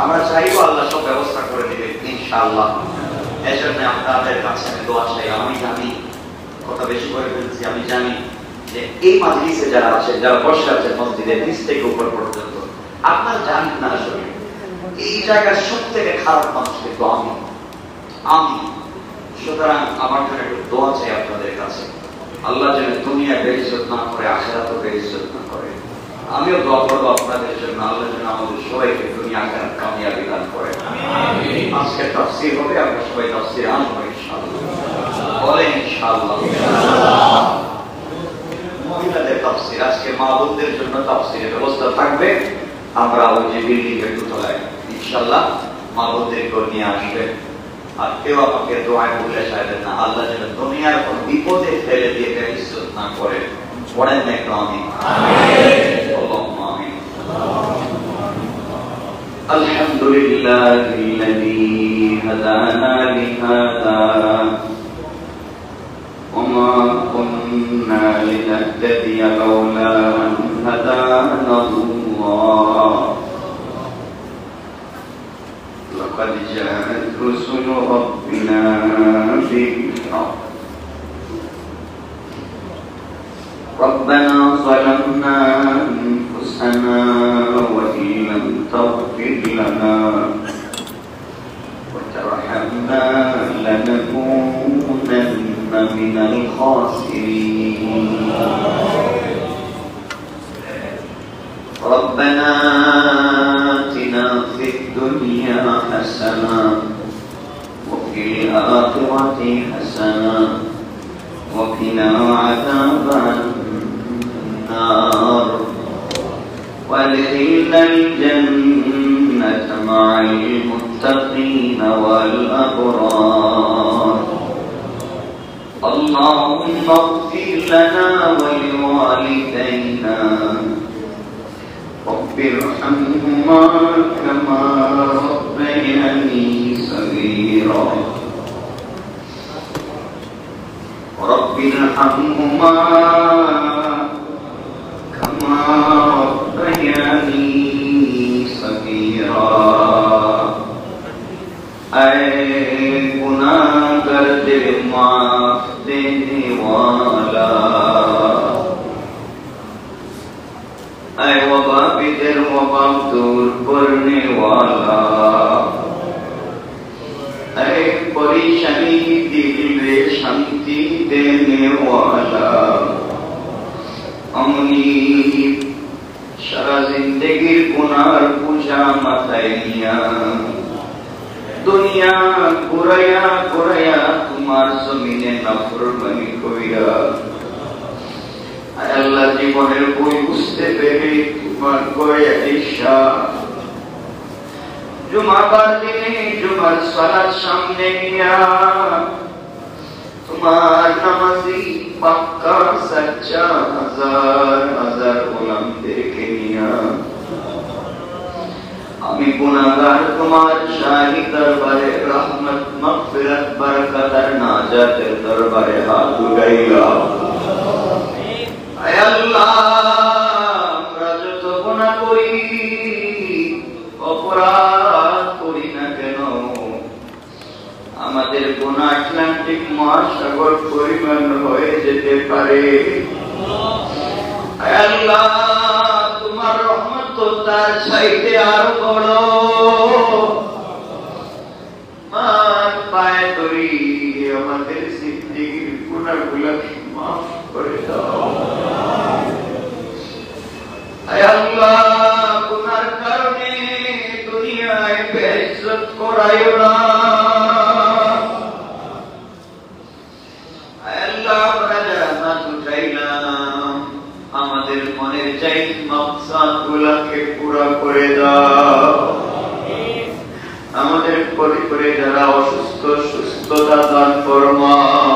আমরা চাইবো আল্লাহ সব ব্যবস্থা করে দিবে ইনশাআল্লাহ। এজন্য আপনাদের কাছে আমি দোয়া চাই। আমি জানি কথা বেশি করে ফেলছি, আমি জানি যে এই মাজলিসে যারা আছেন, যারা বসে আছেন মসজিদের নিচ থেকে উপর পর্যন্ত, আপনারা জানেন না আসলে এই জায়গার সব থেকে খারাপ মানুষ কিন্তু আমি। সুতরাং আমার জন্য একটু দোয়া চাই আপনাদের কাছে, আল্লাহ যেন দুনিয়া বেইজ্জত না করে, আখিরাতও বেইজ্জত না করে। আমিও দোয়া করবো আপনাদের জন্য, আল্লাহ যেন আমাদের সবাইকে দুনিয়া আখিরাত কামিয়াবি দান করে। আজকে তাফসীর হবে, আমরা সবাই তাফসীরে আসবো ইনশাআল্লাহ। বলেন ইনশাআল্লাহ। মহিলাদের তাফসীর, আজকে মা বোনদের জন্য তাফসীরের ব্যবস্থা থাকবে। আমরা ওই যে বিল্ডিং এর দোতলায় ইনশাআল্লাহ মা বোনদেরকে নিয়ে আসবেন। আর কেউ আমাকে দোয়ায় ভুলে চাইবেন না, আল্লাহ যেন দুনিয়ার কোন বিপদে ফেলে দিয়ে বেইজ্জত না করে। পড়েন না একটু আমিন। আল্লাহুম্মা আমিন। আলহামদুলিল্লাহিল্লাযী হাদানা লিহাযা ওয়া মা কুন্না লিনাহতাদিয়া লাওলা আন হাদানাল্লাহ। لقد جاءت رسل ربنا بالحق ربنا ظلمنا أنفسنا وإن لم تغفر لنا وترحمنا لنكونن من الخاسرين ربنا آتنا في الدنيا حسنة وفي الآخرة حسنة وقنا عذاب النار وادخلنا الجنة مع المتقين والأبرار اللهم اغفر لنا ولوالدينا رب ارحمهما كما ربياني صغيرا رب ارحمهما كما ربياني صغيرا اے गुनाहगार दिल माफ देने वाला ऐ वबा बिदर वबा दूर करने वाला ऐ परेशानी दिल में शांति देने वाला अमनी सारा जिंदगी गुनार पूजा मथाइया दुनिया गुरया गुरया तुम्हार जमीने नाफरमानी कइरा আল্লাহ জীবনের বই বুঝতে পেরে তোমার করে ঈশা জুমাবার দিনে জুমার সালাত সামনে নিয়া তোমার নামাজি পাক্কা সচ্চা হাজার হাজার গোলামদেরকে নিয়া আমি গুনাহগার তোমার শাহী দরবারে রহমত মাগফিরাত বরকত আর নাজাতের দরবারে হাত উঠাইলাম আল্লাহ আমরা যত গুনাহ করি অপরাধ করি না কেন আমাদের গুনাহ আটলান্টিক মহাসাগর পরিমাণ হয়ে যেতে পারে আল্লাহ তোমার রহমত তো তার চাইতে আরো বড় মান পায় করি আমাদের জিন্দেগির গুনাহগুলো মাফ করে দাও আল্লাহ গুনার কারণে দুনিয়ায় বেইজ্জত করাইও না আল্লাহ আমরা জান্নাত উঠাইলাম আমাদের মনের চাইত মাকসাদগুলোকে পুরা করে দাও আমাদের পরিবারে যারা অসুস্থ সুস্থতা দান ফরমাও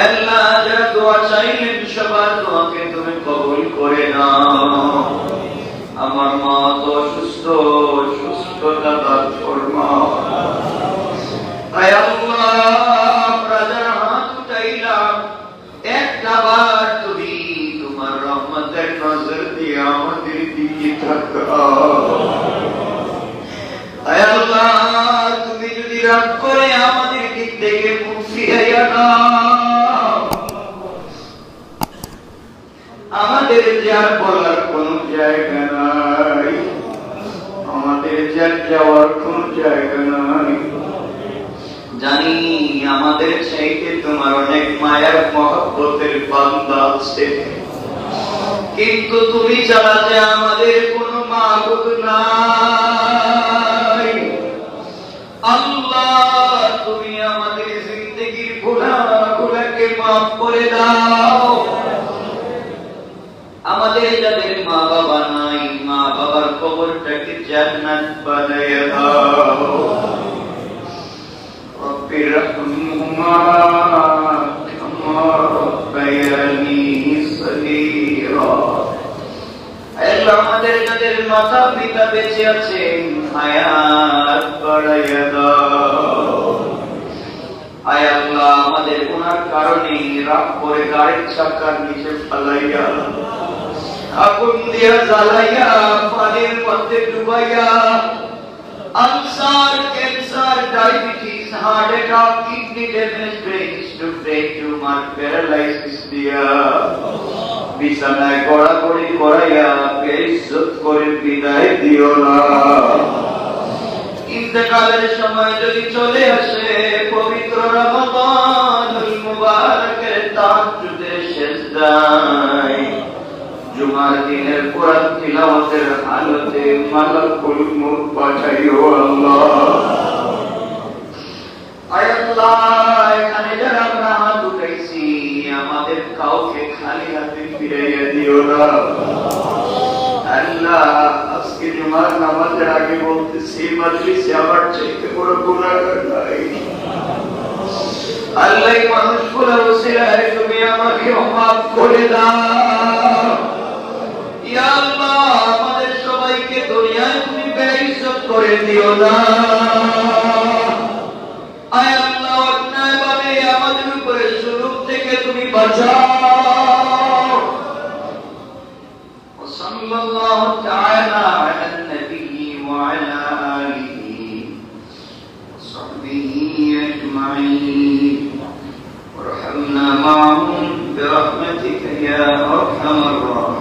আল্লাহ যারা দোয়া চাইলেন সবার দোয়াকে তুমি কবুল করে নাও আমার মা তো অসুস্থ সুস্থতা দান ফরমাও আল্লাহ আমরা যারা হাত উঠাইলাম একটা বার তুমি তোমার রহমতের নজর দিয়ে আমাদের দিকে আল্লাহ তুমি যদি রাগ করে আমাদের দিক থেকে মুখ ফিরাইয়া নাও, আমাদের যার বলার কোন জায়গা নাই, আমাদের যার যাওয়ার কোন জায়গা নাই। জানি আমাদের চাইতে তোমার অনেক মায়ার মহব্বতের বান্দা আছে, কিন্তু তুমি ছাড়া যে আমাদের কোনো মাবুদ নাই। আল্লাহ তুমি আমাদের জিন্দেগির গুনাহগুলোকে মাফ করে দাও। আমাদের যাদের মা বাবা নাই, মা বাবার কবরটাকে জান্নাত বানাইয়া দাও। রব্বির রহমহুমা কামা রাব্বায়ানি সগীরা। আল্লাহ আমাদের যাদের মাতা পিতা বেঁচে আছেন হায়াত বাড়াইয়া দাও। আয় আল্লাহ আমাদের গুনার কারণে রাগ করে গাড়ির চাকার নিচে ফালাইয়া, আগুন দিয়া জ্বালাইয়া, পানির মধ্যে ডুবাইয়া ulcer, cancer, diabetes, heart attack, kidney damage, brain stroke, brain tumour, paralysis দিয়া বিছানায় গড়াগড়ি করাইয়া বেইজ্জত করে বিদায় দিও না। ইন্তেকালের সময় যদি চলে আসে পবিত্র রমাদানুল মুবারকের তাহাজ্জুদের সিজদায় জুমার দিনের কোরআন তিলাওয়াতের হালতে মালাকুল মউত পাঠাইও আল্লাহ। আয় আল্লাহ এখানে যারা আমরা হাত উঠাইছি আমাদের কাউকে খালি হাতে ফিরাইয়া দিও না। আল্লাহ আজকে জুমার নামাজের আগে বলতেছি মাজলিসে আমার চাইতে বড় গুনাহগার নাই। আল্লাহ মানুষগুলোর ওসিলায় তুমি আমাকে মাফ করে দাও। ইয়া আল্লাহ আমাদের সবাইকে দুনিয়ায় তুমি বেইজ্জত করে দিও না। আয় আল্লাহ অন্যায়ভাবে আমাদের উপরে জুলুম থেকে তুমি বাঁচাও। সাল্লাল্লাহু তাআলা আলা নবী ওয়া আলা আলিহি ওয়া সাহবিহি আজমাইন ওয়ারহামনা মা'হুম বিরহমাতিকা ইয়া আরহামার রাহিমিন।